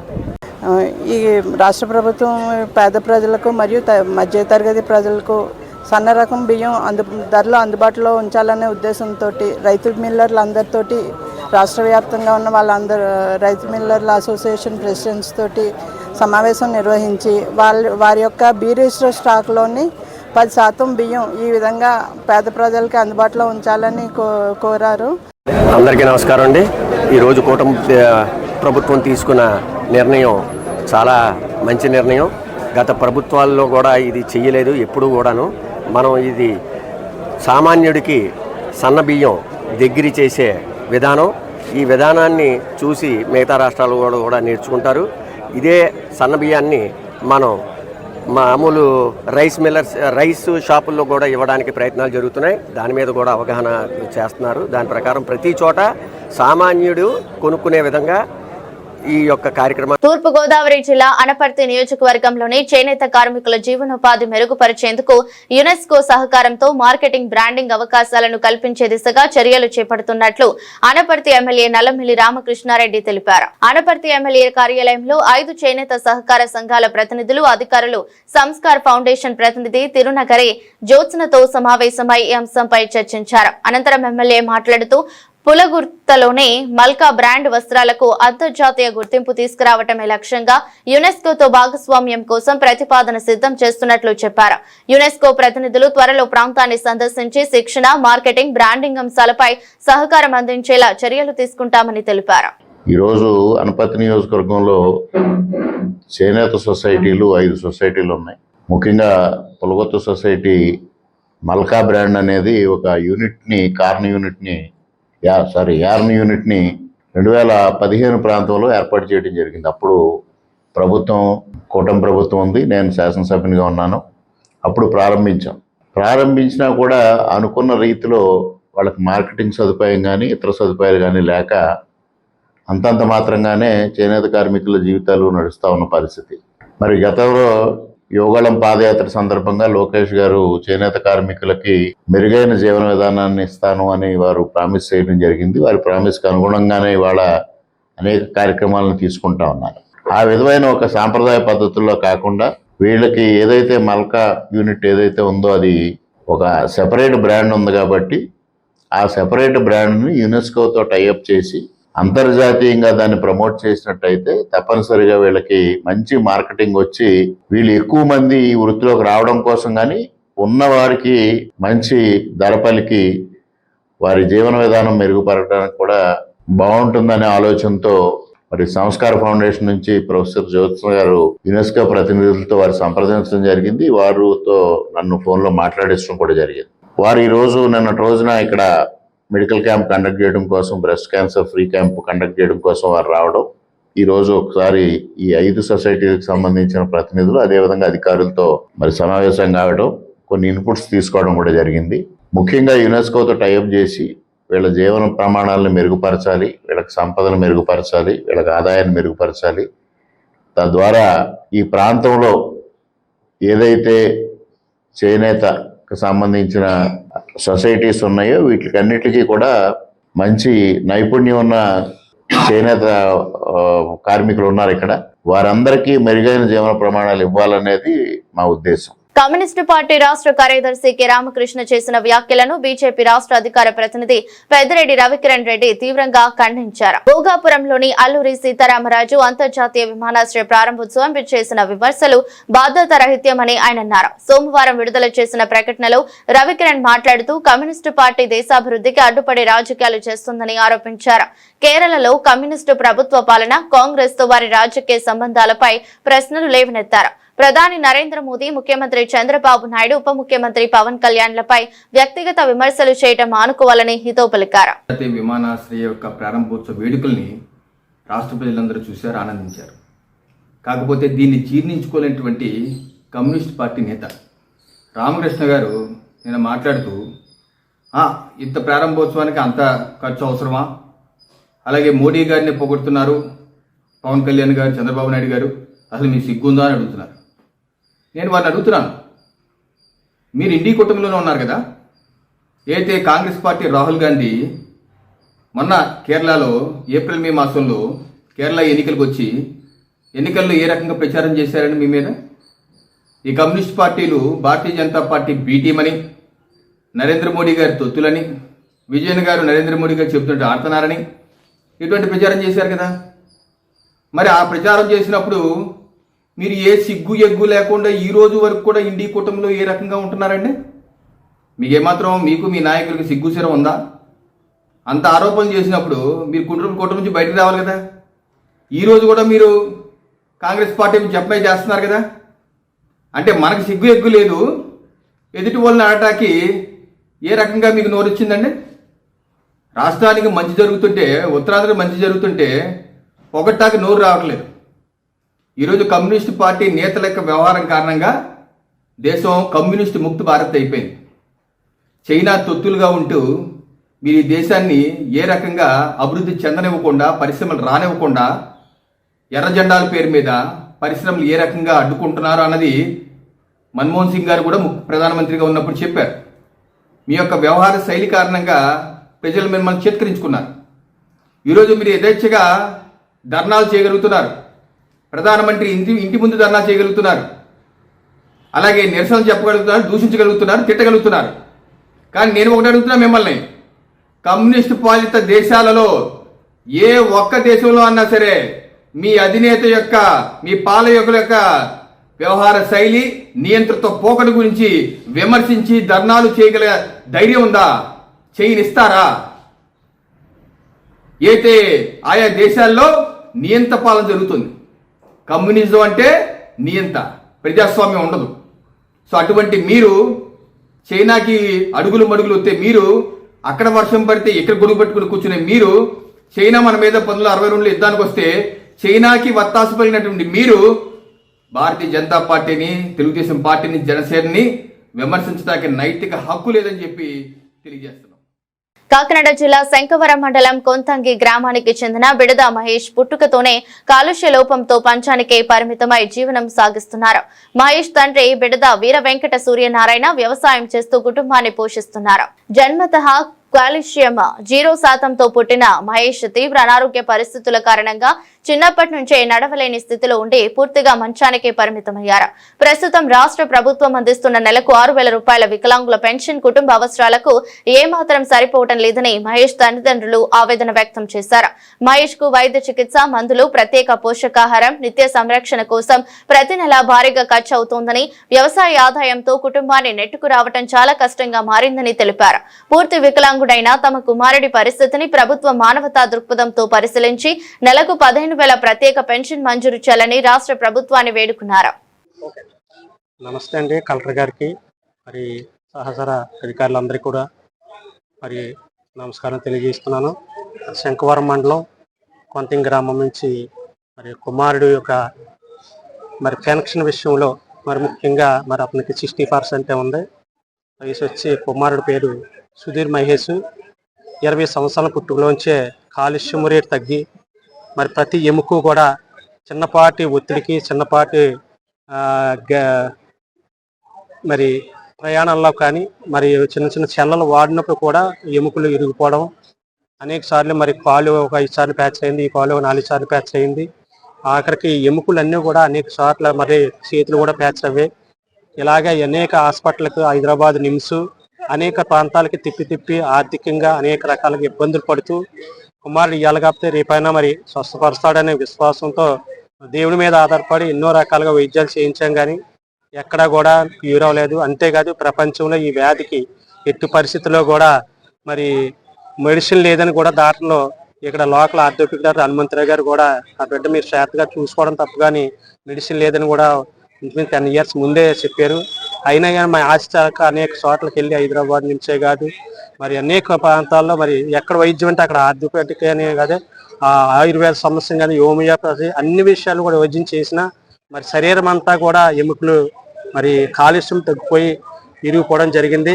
ఈ రాష్ట్ర ప్రభుత్వం పేద ప్రజలకు మరియు మధ్యతరగతి ప్రజలకు సన్న రకం బియ్యం ధరలో అందుబాటులో ఉంచాలనే ఉద్దేశంతో రైతు మిల్లర్లందరితోటి రాష్ట్ర వ్యాప్తంగా ఉన్న వాళ్ళందరూ రైతు మిల్లర్ల అసోసియేషన్ ప్రెసిడెంట్స్ తోటి సమావేశం నిర్వహించి వారి యొక్క బీ రిజిస్టర్ స్టాక్లోని 10% బియ్యం ఈ విధంగా పేద ప్రజలకి అందుబాటులో ఉంచాలని కోరారు. అందరికీ నమస్కారం అండి. ఈరోజు కూటమి ప్రభుత్వం తీసుకున్న నిర్ణయం చాలా మంచి నిర్ణయం. గత ప్రభుత్వాల్లో కూడా ఇది చెయ్యలేదు ఎప్పుడు కూడాను. మనం ఇది సామాన్యుడికి సన్న బియ్యం దగ్గర చేసే విధానం. ఈ విధానాన్ని చూసి మిగతా రాష్ట్రాలు కూడా నేర్చుకుంటారు. ఇదే సన్న బియ్యాన్ని మనం మామూలు రైస్ షాపుల్లో కూడా ఇవ్వడానికి ప్రయత్నాలు జరుగుతున్నాయి. దాని మీద కూడా అవగాహన చేస్తున్నారు. దాని ప్రకారం ప్రతి చోట సామాన్యుడు కొనుక్కునే విధంగా ఈ యొక్క కార్యక్రమం. తూర్పు గోదావరి జిల్లా అనపర్తి నియోజకవర్గంలోని చేనేత కార్మికుల జీవనోపాధి మెరుగుపరిచేందుకు యునెస్కో సహకారంతో మార్కెటింగ్, బ్రాండింగ్ అవకాశాలను కల్పించే దిశగా చర్యలు చేపడుతున్నట్లు అనపర్తి ఎమ్మెల్యే నల్లమిల్లి రామకృష్ణారెడ్డి తెలిపారు. అనపర్తి ఎమ్మెల్యే కార్యాలయంలో 5 చేనేత సహకార సంఘాల ప్రతినిధులు, అధికారులు, సంస్కార్ ఫౌండేషన్ ప్రతినిధి తిరునగరి జ్యోత్స్నతో సమావేశమై ఈ అంశంపై చర్చించారు. అనంతరం ఎమ్మెల్యే మాట్లాడుతూ పులగుర్తలోని మల్కా బ్రాండ్ వస్త్రాలకు అంతర్జాతీయ గుర్తింపు తీసుకురావటమే లక్ష్యంగా యునెస్కోతో భాగస్వామ్యం కోసం ప్రతిపాదన సిద్ధం చేస్తున్నట్లు చెప్పారు. యునెస్కో ప్రతినిధులు త్వరలో ప్రాంతాన్ని సందర్శించి శిక్షణ, మార్కెటింగ్, బ్రాండింగ్ అంశాలపై సహకారం అందించేలా చర్యలు తీసుకుంటామని తెలిపారు. ఈరోజు అనపర్తి నియోజకవర్గంలో చేనేత సొసైటీలు 5 సొసైటీలు ఉన్నాయి. ముఖ్యంగా పులగుర్త సొసైటీ మల్కా బ్రాండ్ అనేది ఒక యూనిట్ని, యార్న్ యూనిట్ని 2015 ప్రాంతంలో ఏర్పాటు చేయడం జరిగింది. అప్పుడు ప్రభుత్వం, కూటమి ప్రభుత్వం ఉంది, నేను శాసనసభ్యునిగా ఉన్నాను. అప్పుడు ప్రారంభించినా కూడా అనుకున్న రీతిలో వాళ్ళకి మార్కెటింగ్ సదుపాయం కానీ ఇతర సదుపాయాలు కానీ లేక అంతంత మాత్రంగానే చేనేత కార్మికుల జీవితాలు నడుస్తూ ఉన్న పరిస్థితి. మరి గతంలో యోగాళం పాదయాత్ర సందర్భంగా లోకేష్ గారు చేనేత కార్మికులకి మెరుగైన జీవన విధానాన్ని ఇస్తాను అని వారు ప్రామిస్ చేయడం జరిగింది. వారి ప్రామిస్కి అనుగుణంగానే ఇవాళ అనేక కార్యక్రమాలను తీసుకుంటా ఉన్నారు. ఆ విధమైన ఒక సాంప్రదాయ పద్ధతుల్లో కాకుండా వీళ్ళకి ఏదైతే మల్కా యూనిట్ ఏదైతే ఉందో అది ఒక సెపరేట్ బ్రాండ్ ఉంది కాబట్టి ఆ సెపరేట్ బ్రాండ్ని యునెస్కోతో టైఅప్ చేసి అంతర్జాతీయంగా దాన్ని ప్రమోట్ చేసినట్టయితే తప్పనిసరిగా వీళ్ళకి మంచి మార్కెటింగ్ వచ్చి వీళ్ళు ఎక్కువ మంది ఈ వృత్తిలోకి రావడం కోసం కానీ ఉన్నవారికి మంచి ధర పలికి వారి జీవన విధానం మెరుగుపరచడానికి కూడా బాగుంటుందనే ఆలోచనతో మరి సంస్కార ఫౌండేషన్ నుంచి ప్రొఫెసర్ జ్యోత్స్న గారు యునెస్కో ప్రతినిధులతో వారు సంప్రదించడం జరిగింది. వారితో నన్ను ఫోన్లో మాట్లాడించడం కూడా జరిగింది. వారు ఈరోజు నిన్నటి రోజున ఇక్కడ మెడికల్ క్యాంప్ కండక్ట్ చేయడం కోసం, breast cancer free camp conduct చేయడం కోసం వారు రావడం, ఈరోజు ఒకసారి ఈ 5 సొసైటీలకు సంబంధించిన ప్రతినిధులు అదేవిధంగా అధికారులతో మరి సమావేశం కావడం, కొన్ని ఇన్పుట్స్ తీసుకోవడం కూడా జరిగింది. ముఖ్యంగా యునెస్కోతో టైఅప్ చేసి వీళ్ళ జీవన ప్రమాణాలను మెరుగుపరచాలి, వీళ్ళకి సంపదను మెరుగుపరచాలి, వీళ్ళకి ఆదాయాన్ని మెరుగుపరచాలి. తద్వారా ఈ ప్రాంతంలో ఏదైతే చేనేతకు సంబంధించిన సొసైటీస్ ఉన్నాయో వీటికన్నిటికీ కూడా మంచి నైపుణ్యం ఉన్న చేనేత కార్మికులు ఉన్నారు ఇక్కడ. వారందరికీ మెరుగైన జీవన ప్రమాణాలు ఇవ్వాలనేది మా ఉద్దేశం. కమ్యూనిస్టు పార్టీ రాష్ట్ర కార్యదర్శి కె రామకృష్ణ చేసిన వ్యాఖ్యలను బీజేపీ రాష్ట్ర అధికార ప్రతినిధి పెద్దిరెడ్డి రవికిరణ్ రెడ్డి తీవ్రంగా ఖండించారు. భోగాపురంలోని అల్లూరి సీతారామరాజు అంతర్జాతీయ విమానాశ్రయ ప్రారంభోత్సవం చేసిన విమర్శలు బాధ్యతారహిత్యమని ఆయన అన్నారు. సోమవారం విడుదల చేసిన ప్రకటనలో రవికిరణ్ మాట్లాడుతూ కమ్యూనిస్టు పార్టీ దేశాభివృద్ధికి అడ్డుపడే రాజకీయాలు చేస్తుందని ఆరోపించారు. కేరళలో కమ్యూనిస్టు ప్రభుత్వ పాలన, కాంగ్రెస్ తో వారి రాజకీయ సంబంధాలపై ప్రశ్నలు లేవనెత్తారు. ప్రధాని నరేంద్ర మోదీ, ముఖ్యమంత్రి చంద్రబాబు నాయుడు, ఉప ముఖ్యమంత్రి పవన్ కళ్యాణ్లపై వ్యక్తిగత విమర్శలు చేయడం మానుకోవాలని హితవు పలికారు. విమానాశ్రయ యొక్క ప్రారంభోత్సవ వేడుకల్ని రాష్ట్ర ప్రజలందరూ చూశారు, ఆనందించారు. కాకపోతే దీన్ని జీర్ణించుకోలేనటువంటి కమ్యూనిస్ట్ పార్టీ నేత రామకృష్ణ గారు నేను మాట్లాడుతూ ఇంత ప్రారంభోత్సవానికి అంత ఖర్చు అవసరమా, అలాగే మోడీ గారిని పొగుడుతున్నారు, పవన్ కళ్యాణ్ గారు, చంద్రబాబు నాయుడు గారు, అసలు మీకు సిగ్గుందా అని అడుగుతున్నారు. నేను వారిని అడుగుతున్నాను, మీరు ఇండి కుటుంబంలోనే ఉన్నారు కదా. అయితే కాంగ్రెస్ పార్టీ రాహుల్ గాంధీ మొన్న కేరళలో ఏప్రిల్ మే మాసంలో కేరళ ఎన్నికలకు వచ్చి ఎన్నికల్లో ఏ రకంగా ప్రచారం చేశారని మీ మీద ఈ కమ్యూనిస్ట్ పార్టీలు Bharatiya Janata party B team అని, నరేంద్ర మోడీ గారి తొత్తులని, విజయన్ గారు నరేంద్ర మోడీ గారు చెబుతుంటే ఆడుతున్నారని ఇటువంటి ప్రచారం చేశారు కదా. మరి ఆ ప్రచారం చేసినప్పుడు మీరు ఏ సిగ్గు ఎగ్గు లేకుండా ఈ రోజు వరకు కూడా ఇండి కూటమిలో ఏ రకంగా ఉంటున్నారండి? మీకేమాత్రం మీకు మీ నాయకులకి సిగ్గు సిర ఉందా? అంత ఆరోపణలు చేసినప్పుడు మీరు కూటమి నుంచి బయటకు రావాలి కదా. ఈ రోజు కూడా మీరు కాంగ్రెస్ పార్టీ జపమై చేస్తున్నారు కదా. అంటే మనకు సిగ్గు ఎగ్గు లేదు, ఎదుటి వాళ్ళని ఆడటానికి ఏ రకంగా మీకు నోరొచ్చిందండి? రాష్ట్రానికి మంచి జరుగుతుంటే, ఉత్తరాంధ్ర మంచి జరుగుతుంటే ఒకటాకి నోరు రావట్లేదు. ఈరోజు కమ్యూనిస్టు పార్టీ నేతల యొక్క వ్యవహారం కారణంగా దేశం కమ్యూనిస్టు ముక్త భారత్ అయిపోయింది. చైనా తొత్తులుగా ఉంటూ మీరు ఈ దేశాన్ని ఏ రకంగా అభివృద్ధి చెందనివ్వకుండా, పరిశ్రమలు రానివ్వకుండా, ఎర్ర జెండాల పేరు మీద పరిశ్రమలు ఏ రకంగా అడ్డుకుంటున్నారో అన్నది మన్మోహన్ సింగ్ గారు కూడా ప్రధానమంత్రిగా ఉన్నప్పుడు చెప్పారు. మీ యొక్క వ్యవహార శైలి కారణంగా ప్రజలు మిమ్మల్ని చేత్కరించుకున్నారు. ఈరోజు మీరు యథేచ్ఛగా ధర్నాలు చేయగలుగుతున్నారు, ప్రధానమంత్రి ఇంటి ముందు ధర్నా చేయగలుగుతున్నారు, అలాగే నిరసన చెప్పగలుగుతున్నారు, దూషించగలుగుతున్నారు, తిట్టగలుగుతున్నారు. కానీ నేను ఒకటి అడుగుతున్నా మిమ్మల్ని, కమ్యూనిస్టు పాలిత దేశాలలో ఏ ఒక్క దేశంలో అన్నా సరే మీ అధినేత యొక్క, మీ పాలకుల యొక్క వ్యవహార శైలి, నియంత్రిత పోకడ గురించి విమర్శించి ధర్నాలు చేయగల ధైర్యం ఉందా? చేయనిస్తారా? అయితే ఆయా దేశాల్లో నియంత పాలన జరుగుతుంది. కమ్యూనిజం అంటే నియంత, ప్రజాస్వామ్యం ఉండదు. సో అటువంటి మీరు చైనాకి అడుగులు మడుగులు వస్తే, మీరు అక్కడ వర్షం పడితే ఇక్కడ గొడుగు పట్టుకుని కూర్చునే మీరు చైనా మన మీద 1962లో యుద్ధానికి వస్తే చైనాకి వత్తాసు పలిగినటువంటి మీరు భారతీయ జనతా పార్టీని, తెలుగుదేశం పార్టీని, జనసేనని విమర్శించడానికి నైతిక హక్కు లేదని చెప్పి తెలియజేస్తున్నాం. కాకినాడ జిల్లా శంకవరం మండలం కొంతంగి గ్రామానికి చెందిన బిడద మహేష్ పుట్టుకతోనే కాలుష్య లోపంతో పంచానికే పరిమితమై జీవనం సాగిస్తున్నారు. మహేష్ తండ్రి బిడద వీర వెంకట సూర్యనారాయణ వ్యవసాయం చేస్తూ కుటుంబాన్ని పోషిస్తున్నారు. జన్మతః కాలుష్యం 0% పుట్టిన మహేష్ తీవ్ర అనారోగ్య పరిస్థితుల కారణంగా చిన్నప్పటి నుంచే నడవలేని స్థితిలో ఉండి పూర్తిగా మంచానికే పరిమితమయ్యారు. ప్రస్తుతం రాష్ట్ర ప్రభుత్వం అందిస్తున్న నెలకు 6,000 రూపాయల వికలాంగుల పెన్షన్ కుటుంబ అవసరాలకు ఏమాత్రం సరిపోవడం లేదని మహేష్ తల్లిదండ్రులు ఆవేదన వ్యక్తం చేశారు. మహేష్ కు వైద్య చికిత్స, మందులు, ప్రత్యేక పోషకాహారం, నిత్య సంరక్షణ కోసం ప్రతి నెల భారీగా ఖర్చు అవుతోందని, వ్యవసాయ ఆదాయంతో కుటుంబాన్ని నెట్టుకు రావడం చాలా కష్టంగా మారిందని తెలిపారు. పూర్తి వికలాంగుడైన తమ కుమారుడి పరిస్థితిని ప్రభుత్వ మానవతా దృక్పథంతో పరిశీలించి నెలకు 15,000 ప్రత్యేక పెన్షన్ మంజూరు చేయాలని రాష్ట్ర ప్రభుత్వాన్ని వేడుకున్నారు. నమస్తే అండి కలెక్టర్ గారికి, మరి సహచర అధికారులందరికీ కూడా మరి నమస్కారం తెలియజేస్తున్నాను. శంకవరం మండలం కొంతంగి గ్రామం నుంచి మరి కుమారుడు యొక్క మరి పెన్షన్ విషయంలో మరి ముఖ్యంగా మరి అతనికి 60% ఉంది. వయసు వచ్చి కుమారుడి పేరు సుధీర్ మహేష్. 20 సంవత్సరాల పుట్టుకలోంచే కాలుష్యం రేటు తగ్గి మరి ప్రతి ఎముక కూడా చిన్నపాటి ఒత్తిడికి, చిన్నపాటి మరి ప్రయాణాల్లో కానీ మరి చిన్న చిన్న చెల్లలు వాడినప్పుడు కూడా ఎముకలు ఇరిగిపోవడం, అనేక సార్లు మరి కాలు ఒక 5 సార్లు ప్యాచ్ అయింది, ఈ కాలు 4 సార్లు ప్యాచ్ అయింది. ఆఖరికి ఎముకలన్నీ కూడా అనేక సార్లు మరి చేతులు కూడా ప్యాచ్ అవ్వే. ఇలాగే అనేక హాస్పిటల్కి, హైదరాబాద్ నిమ్స్ అనేక ప్రాంతాలకి తిప్పి ఆర్థికంగా అనేక రకాలుగా ఇబ్బందులు పడుతూ కుమారుడు ఇయ్యాలి కాకపోతే రేపైనా మరి స్వస్థపరుస్తాడనే విశ్వాసంతో దేవుడి మీద ఆధారపడి ఎన్నో రకాలుగా వైద్యాలు చేయించాం, కానీ ఎక్కడా కూడా క్యూర్ అవ్వలేదు. అంతేకాదు ప్రపంచంలో ఈ వ్యాధికి ఎట్టి పరిస్థితుల్లో కూడా మరి మెడిసిన్ లేదని కూడా దాంట్లో ఇక్కడ లోకల్ ఆర్థోపిక్ డాక్టర్ హనుమంతరావు గారు కూడా ఆ బిడ్డ మీరు శ్రద్ధగా చూసుకోవడం తప్పు, కానీ మెడిసిన్ లేదని కూడా 10 years ముందే చెప్పారు. అయినా కానీ మా ఆశ అనేక చోట్లకి వెళ్ళి హైదరాబాద్ నుంచే కాదు మరి అనేక ప్రాంతాల్లో మరి ఎక్కడ వైద్యం అంటే అక్కడ ఆర్థోపెడిక్ అనే కాదు, ఆయుర్వేద సమస్య కానీ, హోమియోపతి అన్ని విషయాలు కూడా వైద్యం చేసినా మరి శరీరం అంతా కూడా ఎముకలు మరి కాలుష్యం తగ్గిపోయి ఇరిగిపోవడం జరిగింది.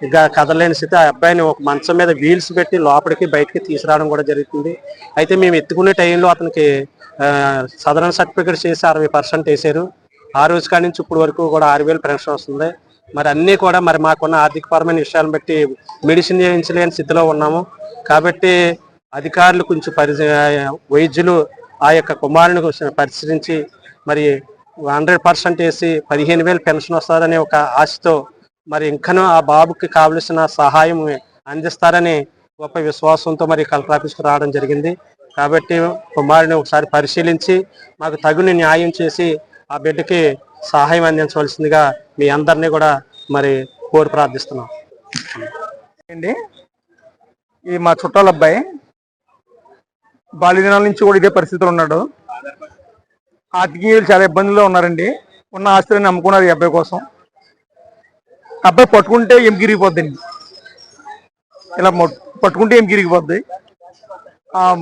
ఇక కదలేని స్థితి. ఆ అబ్బాయిని ఒక మంచం మీద వీల్స్ పెట్టి లోపలికి బయటికి తీసుకురావడం కూడా జరుగుతుంది. అయితే మేము ఎత్తుకునే టైంలో అతనికి సదరన్ సర్టిఫికేట్ చేసి 60% వేశారు. ఆ రోజు కాడి నుంచి ఇప్పుడు వరకు కూడా 6,000 పెన్షన్ వస్తుంది. మరి అన్నీ కూడా మరి మాకున్న ఆర్థికపరమైన విషయాలను బట్టి మెడిసిన్ చేయించలేని స్థితిలో ఉన్నాము. కాబట్టి అధికారులు కొంచెం వైద్యులు ఆ యొక్క కుమారుని పరిశీలించి మరి 100% వేసి 15,000 పెన్షన్ వస్తుందనే ఒక ఆశతో మరి ఇంకనూ ఆ బాబుకి కావలసిన సహాయం అందిస్తారని గొప్ప విశ్వాసంతో మరి కలెక్టర్ ఆఫీస్కి రావడం జరిగింది. కాబట్టి కుమారుని ఒకసారి పరిశీలించి మాకు తగిన న్యాయం చేసి ఆ బిడ్డకి సహాయం అందించవలసిందిగా మీ అందరినీ కూడా మరి కోరి ప్రార్థిస్తున్నాం. అండి ఈ మా చుట్టాల అబ్బాయి బాల్యదినాల నుంచి కూడా ఇదే పరిస్థితిలో ఉన్నాడు. ఆర్థికంగా చాలా ఇబ్బందుల్లో ఉన్నారండి. ఉన్న ఆస్తులని అమ్ముకున్నారు ఈ అబ్బాయి కోసం. అబ్బాయి పట్టుకుంటే ఎమికిరిగిపోద్దండి, ఇలా పట్టుకుంటే ఎమికిరిగిపోద్ది.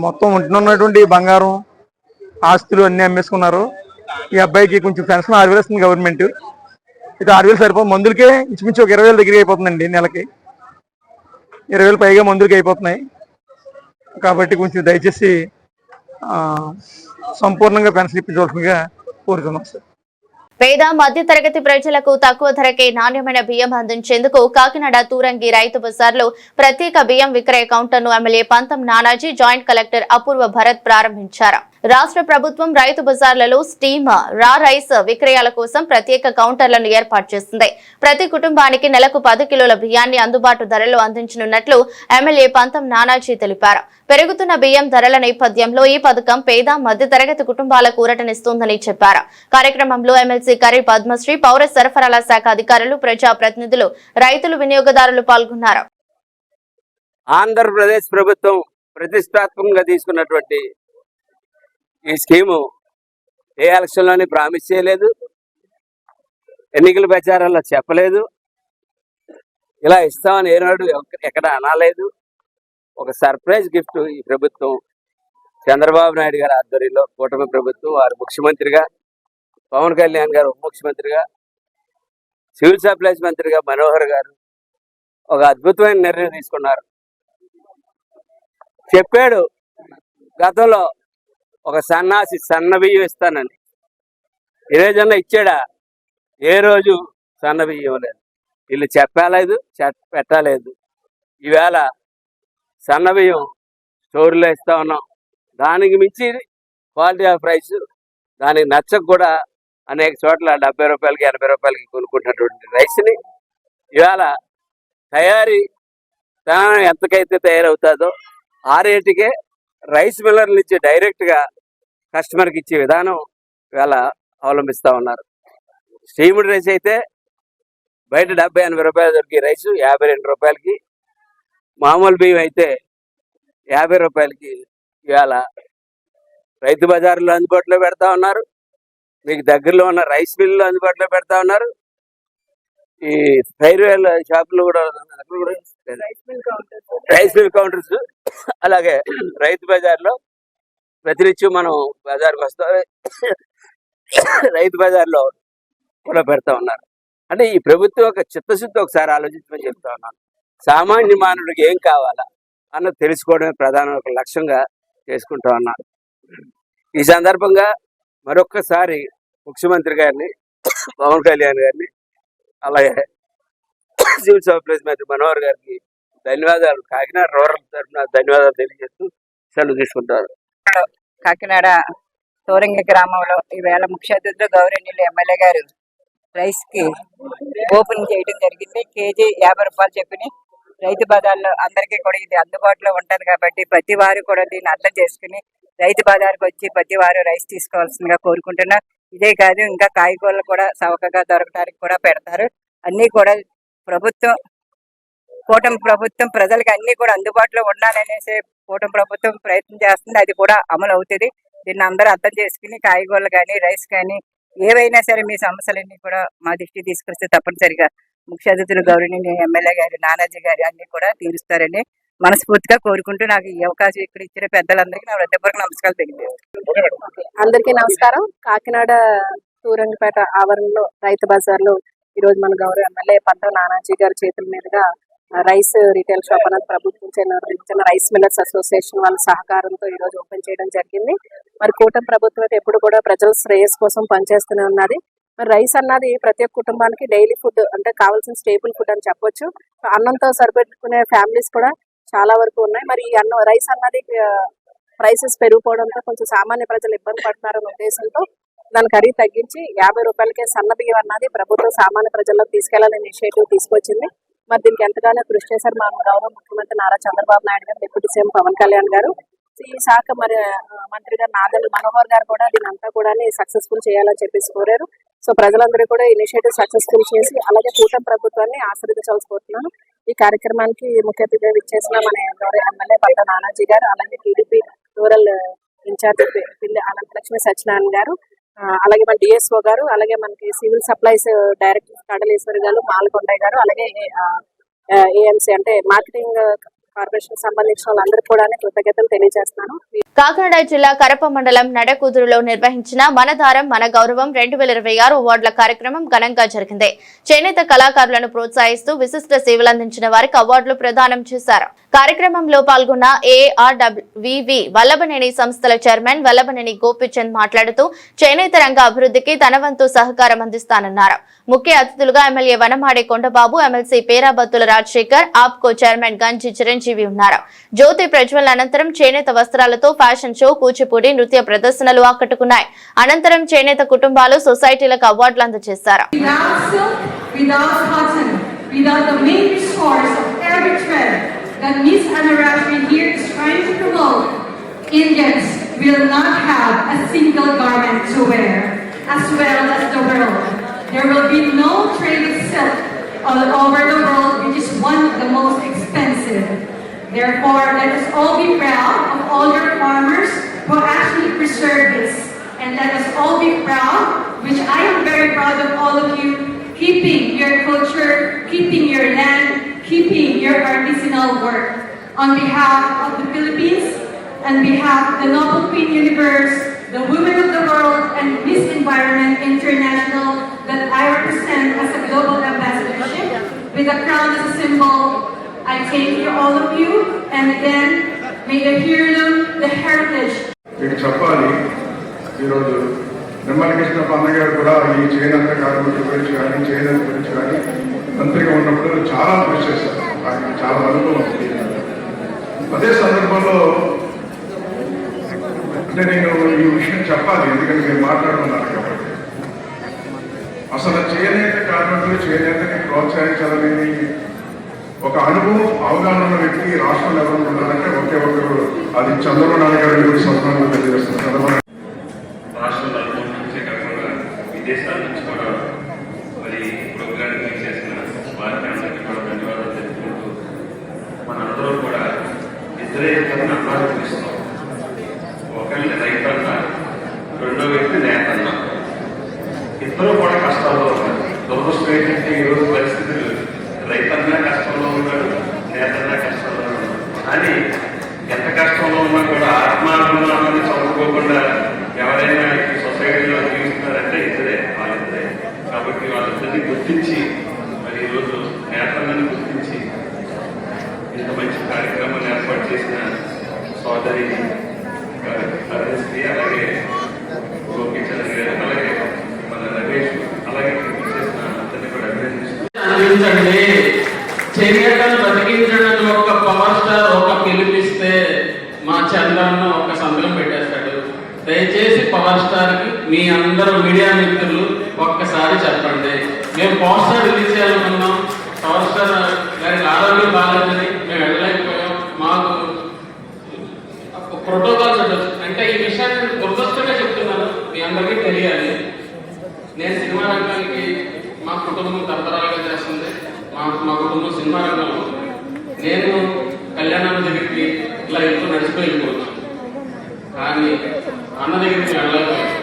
మొత్తం ఉంటున్నటువంటి బంగారం, ఆస్తులు అన్నీ అమ్మేసుకున్నారు. ఈ అబ్బాయికి కొంచెం పెన్షన్ 6,000 వస్తుంది గవర్నమెంట్. ఇది 6,000 సరిపోతుంది. మందులకే ఇంచుమించు ఒక 20,000 దగ్గర అయిపోతుందండి. నెలకి 20,000 పైగా మందులకి అయిపోతున్నాయి. కాబట్టి కొంచెం దయచేసి సంపూర్ణంగా పెన్షన్ ఇప్పించవలసిందిగా కోరుతున్నాం సార్. పేద మధ్య తరగతి ప్రజలకు తక్కువ ధరకే నాణ్యమైన బియ్యం అందించేందుకు కాకినాడ తూరంగి రైతు బజార్లో ప్రత్యేక బియ్యం విక్రయ కౌంటర్ను ఎమ్మెల్యే పంతం నానాజీ, జాయింట్ కలెక్టర్ అపూర్వ భరత్ ప్రారంభించారు. రాష్ట్ర ప్రభుత్వం రైతు బజార్లలో స్టీమ్, రా రైస్ విక్రయాల కోసం ప్రత్యేక కౌంటర్లను ఏర్పాటు చేసింది. ప్రతి కుటుంబానికి నెలకు 10 కిలోల బియ్యాన్ని అందుబాటు ధరలో అందించనున్నట్లు ఎమ్మెల్యే పంతం నానాజీ తెలిపారు. పెరుగుతున్న బియ్యం ధరల నేపథ్యంలో ఈ పథకం పేద మధ్య తరగతి కుటుంబాలకు ఊరటనిస్తోందని చెప్పారు. కార్యక్రమంలో ఎమ్మెల్సీ కర్రీ పద్మశ్రీ, పౌర సరఫరాల శాఖ అధికారులు, ప్రజాప్రతినిధులు, రైతులు, వినియోగదారులు పాల్గొన్నారు. ఆంధ్రప్రదేశ్ ప్రభుత్వం ప్రతిష్టాత్మకంగా తీసుకున్నటువంటి ఈ స్కీము ఏ ఎలక్షన్లోనే ప్రామిస్ చేయలేదు, ఎన్నికల ప్రచారాల్లో చెప్పలేదు, ఇలా ఇస్తామని ఏనాడు ఎక్కడ అనలేదు. ఒక సర్ప్రైజ్ గిఫ్ట్ ఈ ప్రభుత్వం చంద్రబాబు నాయుడు గారి ఆధ్వర్యంలో కూటమి ప్రభుత్వం వారు ముఖ్యమంత్రిగా, పవన్ కళ్యాణ్ గారు ఉప ముఖ్యమంత్రిగా, సివిల్ సప్లైస్ మంత్రిగా మనోహర్ గారు ఒక అద్భుతమైన నిర్ణయం తీసుకున్నారు. చెప్పాడు గతంలో ఒక సన్నాసి సన్న బియ్యం ఇస్తానని, ఏ రోజన్నా ఇచ్చాడా? ఏ రోజు సన్న బియ్యం లేదు. వీళ్ళు చెప్పలేదు, పెట్టలేదు. ఈవేళ సన్న బియ్యం స్టోర్లో ఇస్తా ఉన్నాం. దానికి మించి క్వాలిటీ ఆఫ్ రైస్ దానికి నచ్చక కూడా అనేక చోట్ల 70 రూపాయలకి 80 రూపాయలకి కొనుక్కుంటున్నటువంటి రైస్ని ఇవాళ తయారీ ఎంతకైతే తయారవుతుందో ఆ రేటుకే రైస్ మిల్లర్లు ఇచ్చి డైరెక్ట్గా కస్టమర్కి ఇచ్చే విధానం ఇవాళ అవలంబిస్తూ ఉన్నారు. స్టీమ్డ్ రైస్ అయితే బయట 70-80 రూపాయలు దొరికే రైసు 52 రూపాయలకి, మామూలు బియ్యం అయితే 50 రూపాయలకి ఇవాళ రైతు బజార్లో అందుబాటులో పెడతా ఉన్నారు. మీకు దగ్గరలో ఉన్న రైస్ మిల్లు అందుబాటులో పెడతా ఉన్నారు. ఈ రైల్వేల షాపులు కూడా రైస్ మిల్ కౌంటర్స్, అలాగే రైతు బజార్లో ప్రతినిత్యం మనం బజార్కి వస్తాం, రైతు బజార్లో కూడా పెడతా ఉన్నారు. అంటే ఈ ప్రభుత్వం ఒక చిత్తశుద్ధి ఒకసారి ఆలోచించమని చెప్తా ఉన్నాను. సామాన్య మానవుడికి ఏం కావాలా అన్నది తెలుసుకోవడమే ప్రధాన ఒక లక్ష్యంగా చేసుకుంటా ఉన్నారు. ఈ సందర్భంగా మరొక్కసారి ముఖ్యమంత్రి గారిని, పవన్ కళ్యాణ్ గారిని, అలాగే సివిల్ సప్లైస్ మంత్రి మనోహర్ గారికి ధన్యవాదాలు, కాకినాడ రూరల్ తరఫున ధన్యవాదాలు తెలియజేస్తూ సెలవు తీసుకుంటారు. కాకినాడ తోరంగి గ్రామంలో ఈవేళ ముఖ్య అతిథులు గౌరవనీయులు ఎమ్మెల్యే గారు రైస్ కి ఓపెన్ చేయడం జరిగింది. కేజీ 50 రూపాయలు చెప్పిన రైతు బజార్లో అందరికీ కూడా ఇది అందుబాటులో ఉంటుంది కాబట్టి ప్రతి వారు కూడా దీన్ని అర్థం చేసుకుని రైతు బజార్కి వచ్చి ప్రతి వారు రైస్ తీసుకోవాల్సిందిగా కోరుకుంటున్నా. ఇదే కాదు, ఇంకా కాయగూరలు కూడా చౌకగా దొరకడానికి కూడా పెడతారు. అన్నీ కూడా ప్రభుత్వం, కూటమి ప్రభుత్వం ప్రజలకు అన్ని కూడా అందుబాటులో ఉండాలనేసి కూటమి ప్రభుత్వం ప్రయత్నం చేస్తుంది. అది కూడా అమలు అవుతుంది. దీన్ని అందరూ అర్థం చేసుకుని కాయగూరలు కానీ రైస్ కానీ ఏవైనా సరే మీ సమస్యలన్నీ కూడా మా దృష్టికి తీసుకొస్తే తప్పనిసరిగా ముఖ్య అతిథులు గౌరవనీయ ఎమ్మెల్యే గారు, నానాజీ గారు అన్ని కూడా తీరుస్తారని మనస్ఫూర్తిగా కోరుకుంటూ నాకు ఈ అవకాశం ఇక్కడ ఇచ్చిన పెద్దలందరికీ నా హృదయపూర్వక నమస్కారాలు తెలియజేస్తాను. అందరికీ నమస్కారం. కాకినాడ తూరంగిపేట ఆవరణలో రైతు బజార్లో ఈరోజు మన గౌరవ ఎమ్మెల్యే పంట నానాజీ గారి చేతుల మీదుగా రైస్ రీటైల్ షాప్ అనేది ప్రభుత్వం నిర్వహించిన రైస్ మిల్లర్స్ అసోసియేషన్ వాళ్ళ సహకారంతో ఈ రోజు ఓపెన్ చేయడం జరిగింది. మరి కూటమి ప్రభుత్వం అయితే ఎప్పుడు కూడా ప్రజల శ్రేయస్ కోసం పనిచేస్తూనే ఉన్నది. మరి రైస్ అన్నది ప్రతి ఒక్క కుటుంబానికి డైలీ ఫుడ్, అంటే కావాల్సిన స్టేబుల్ ఫుడ్ అని చెప్పొచ్చు. అన్నంతో సరిపెట్టుకునే ఫ్యామిలీస్ కూడా చాలా వరకు ఉన్నాయి. మరి ఈ రైస్ అన్నది ప్రైసెస్ పెరిగిపోవడంతో కొంచెం సామాన్య ప్రజలు ఇబ్బంది పడుతున్నారనే ఉద్దేశంతో దాని ఖరీదు తగ్గించి 50 రూపాయలకే సన్న బియ్యం అన్నది ప్రభుత్వం సామాన్య ప్రజల్లో తీసుకెళ్లాలని ఇనిషియేటివ్ తీసుకొచ్చింది. మరి దీనికి ఎంతగానో కృషి చేశారు మా గౌరవ ముఖ్యమంత్రి నారా చంద్రబాబు నాయుడు గారు, డిప్యూటీ సీఎం పవన్ కళ్యాణ్ గారు, ఈ శాఖ మరి మంత్రి గారు నాదెండ్ల మనోహర్ గారు కూడా దీని అంతా కూడా సక్సెస్ఫుల్ చేయాలని చెప్పేసి కోరారు. సో ప్రజలందరూ కూడా ఇనిషియేటివ్ సక్సెస్ఫుల్ చేసి అలాగే కూటమి ప్రభుత్వాన్ని ఆశీర్వదించాల్సి కోరుతున్నాను. ఈ కార్యక్రమానికి ముఖ్య అతిథిగా ఇచ్చేసిన మన గౌరవ ఎమ్మెల్యే పంట నానాజీ గారు, అలాగే టీడీపీ రూరల్ ఇన్ఛార్జ్ పిల్లి అనంతలక్ష్మి సత్యనారాయణ గారు, అలాగే మన డిఎస్ఓ గారు, అలాగే మనకి సివిల్ సప్లైస్ డైరెక్టర్ కడలేశ్వరి గారు, మాలకొండయ్య గారు, అలాగే ఏఎంసీ అంటే మార్కెటింగ్ కార్పొరేషన్ సంబంధించిన వాళ్ళందరికీ కూడా కృతజ్ఞతలు తెలియజేస్తున్నాను. కాకినాడ జిల్లా కరప మండలం నడకూదురులో నిర్వహించిన మనదారం మన గౌరవం 2026 అవార్డుల కార్యక్రమం ఘనంగా జరిగింది. చేనేత కళాకారులను ప్రోత్సహిస్తూ విశిష్ట సేవలు అందించిన వారికి అవార్డులు ప్రదానం చేశారు. కార్యక్రమంలో పాల్గొన్న ఏఆర్డబ్ల్యూవి వల్లభనేని సంస్థల చైర్మన్ వల్లభనేని గోపిచంద్ మాట్లాడుతూ చేనేత రంగ అభివృద్ధికి తన వంతు సహకారం అందిస్తానన్నారు. ముఖ్య అతిథులుగా MLA Vanamadi Kondababu, MLC Perabathula Rajasekhar, APCO chairman గంజి చిరంజీవి ఉన్నారు. జ్యోతి ప్రజ్వలన అనంతరం చేనేత వస్త్రాలతో ఫ్యాషన్ షో, కూచిపూడి నృత్య ప్రదర్శనలు ఆకట్టుకున్నాయి. అనంతరం చేనేత కుటుంబాలు సొసైటీలకు అవార్డులు అందజేశారు. There will be no traded silk all over the world, which is one of the most expensive. Therefore, let us all be proud of all your farmers who actually preserve this. And let us all be proud, which I am very proud of all of you, keeping your culture, keeping your land, keeping your artisanal work. On behalf of the Philippines on behalf of the Nobel Queen Universe, the Women of the World, and Miss Environment International that I represent as a global ambassadorship, with a crown as a symbol, I thank you, all of you, and again, may the heirloom, the heritage. మీకు చెప్పాలి, ఈరోజు నిమ్మల కృష్ణ పన్న గారు కూడా ఈ చేనేత కార్మికుల గురించి కానీ చేనేత గురించి కానీ మంత్రిగా ఉన్నప్పుడు చాలా కృషి చేశారు. ఆయన చాలా అనుభవం ఉంది. అదే సందర్భంలో అంటే నేను ఈ విషయం చెప్పాలి, ఎందుకంటే మీరు మాట్లాడుతున్నారు కాబట్టి. అసలు చేనేత కార్మికులు చేనేతని ప్రోత్సహించాలని ఒక అనుభవం అవగాహన ఉన్న వ్యక్తి రాష్ట్రంలో ఎవరు ఉన్నారంటే ఒకే ఒకరు, అది చంద్రబాబు నాయుడు గారు గురించి స్వతంత్రంగా తెలియజేస్తున్నారు. చంద్రబాబు రాష్ట్రంలో అనుభవం నుంచే కాకుండా విదేశాల నుంచి కూడా మరి ప్రోగ్రామ్ చేసిన వారికి అందరికీ కూడా ధన్యవాదాలు తెలుపుకుంటూ మనందరూ కూడా ఇద్దరే ఇద్దరిని అన్నాడు పిలుస్తాం. ఒకరిని రైతు అన్నా, రెండో వ్యక్తి నేత అన్నా. ఇద్దరు కూడా కష్టాల్లో ఉన్నారు. దురదృష్టం ఏంటంటే ఈరోజు పరిస్థితులు రైతన్నా కష్టంలో ఉన్నాడు, నేతన్నా కష్టంలో ఉన్నాడు. కానీ ఎంత కష్టంలో ఉన్నా కూడా ఆత్మాభిమానాన్ని చదువుకోకుండా ఎవరైనా ఈ సొసైటీలో జీవిస్తున్నారంటే ఇద్దరే, వాళ్ళిద్దరే. కాబట్టి వాళ్ళిద్దరిని గుర్తించి మరి ఈరోజు నేతలను గుర్తించి ఇంత మంచి కార్యక్రమాన్ని ఏర్పాటు చేసిన సోదరి హరిశ్రీ, అలాగే గోపీచంద్ర గారు, అలాగే మన రమేష్, అలాగే చేసిన అందరినీ కూడా అందించండి. చేనేతను బతికించడానికి ఒక పవర్ స్టార్ ఒక పిలిపిస్తే మా చంద్రన్న ఒక సంతకం పెట్టేస్తాడు. దయచేసి పవర్ స్టార్ కి మీ అందరూ మీడియా మిత్రులు ఒక్కసారి చెప్పండి. మేము పోస్టర్ రిలీజ్ చేయాలనుకున్నాం, పవర్ స్టార్ గారికి ఆరోగ్యం బాగాలేదని మేము వెళ్ళలేకపోయాం. మాకు ప్రోటోకాల్స్ ఉండొచ్చు. అంటే ఈ విషయాన్ని దురదృష్టంగా చెప్తున్నాను, మీ అందరికీ తెలియాలి. నేను సినిమా రంగానికి మా కుటుంబం తరతరాలుగా చేస్తుంది. మా కుటుంబం సినిమా రంగంలో. నేను కళ్యాణాల దగ్గరికి ఇలా ఎంతో నడిచిపోయి వెళ్ళిపోవచ్చు, కానీ అన్న దగ్గరికి వెళ్ళలేకపోయాను.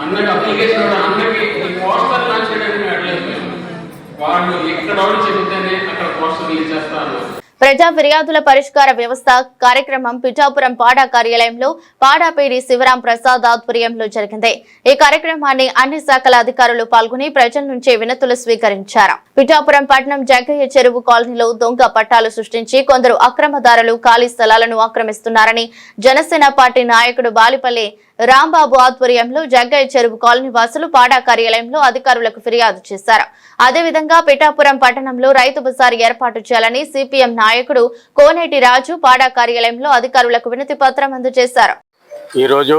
అన్నకి అప్లికేషన్ అన్నకి పోస్టర్ లాంచ్ చేయడానికి వెళ్ళలేకపోయాను. వాళ్ళు ఎక్కడ చెబితేనే అక్కడ పోస్టర్ రిలీజ్ చేస్తారు. ప్రజా ఫిర్యాదుల పరిష్కార వ్యవస్థ కార్యక్రమం పిఠాపురం పాడా కార్యాలయంలో పాడాపేడి శివరాం ప్రసాద్ ఆధ్వర్యంలో జరిగింది. ఈ కార్యక్రమాన్ని అన్ని శాఖల అధికారులు పాల్గొని ప్రజల నుంచి వినతులు స్వీకరించారు. పిఠాపురం పట్టణం జగ్గయ్య చెరువు కాలనీలో దొంగ పట్టాలు సృష్టించి కొందరు అక్రమదారులు ఖాళీ స్థలాలను ఆక్రమిస్తున్నారని జనసేన పార్టీ నాయకుడు బాలిపల్లి రాంబాబు ఆధ్వర్యంలో జగ్గయ్య చెరువు కాలనీ వాసులు పాడా కార్యాలయంలో అధికారులకు ఫిర్యాదు చేశారు. అదేవిధంగా పిఠాపురం పట్టణంలో రైతు బజార్ ఏర్పాటు చేయాలని సిపిఎం నాయకుడు కోనేటి రాజు పాడా కార్యాలయంలో అధికారులకు వినతి పత్రం అందజేశారు. ఈరోజు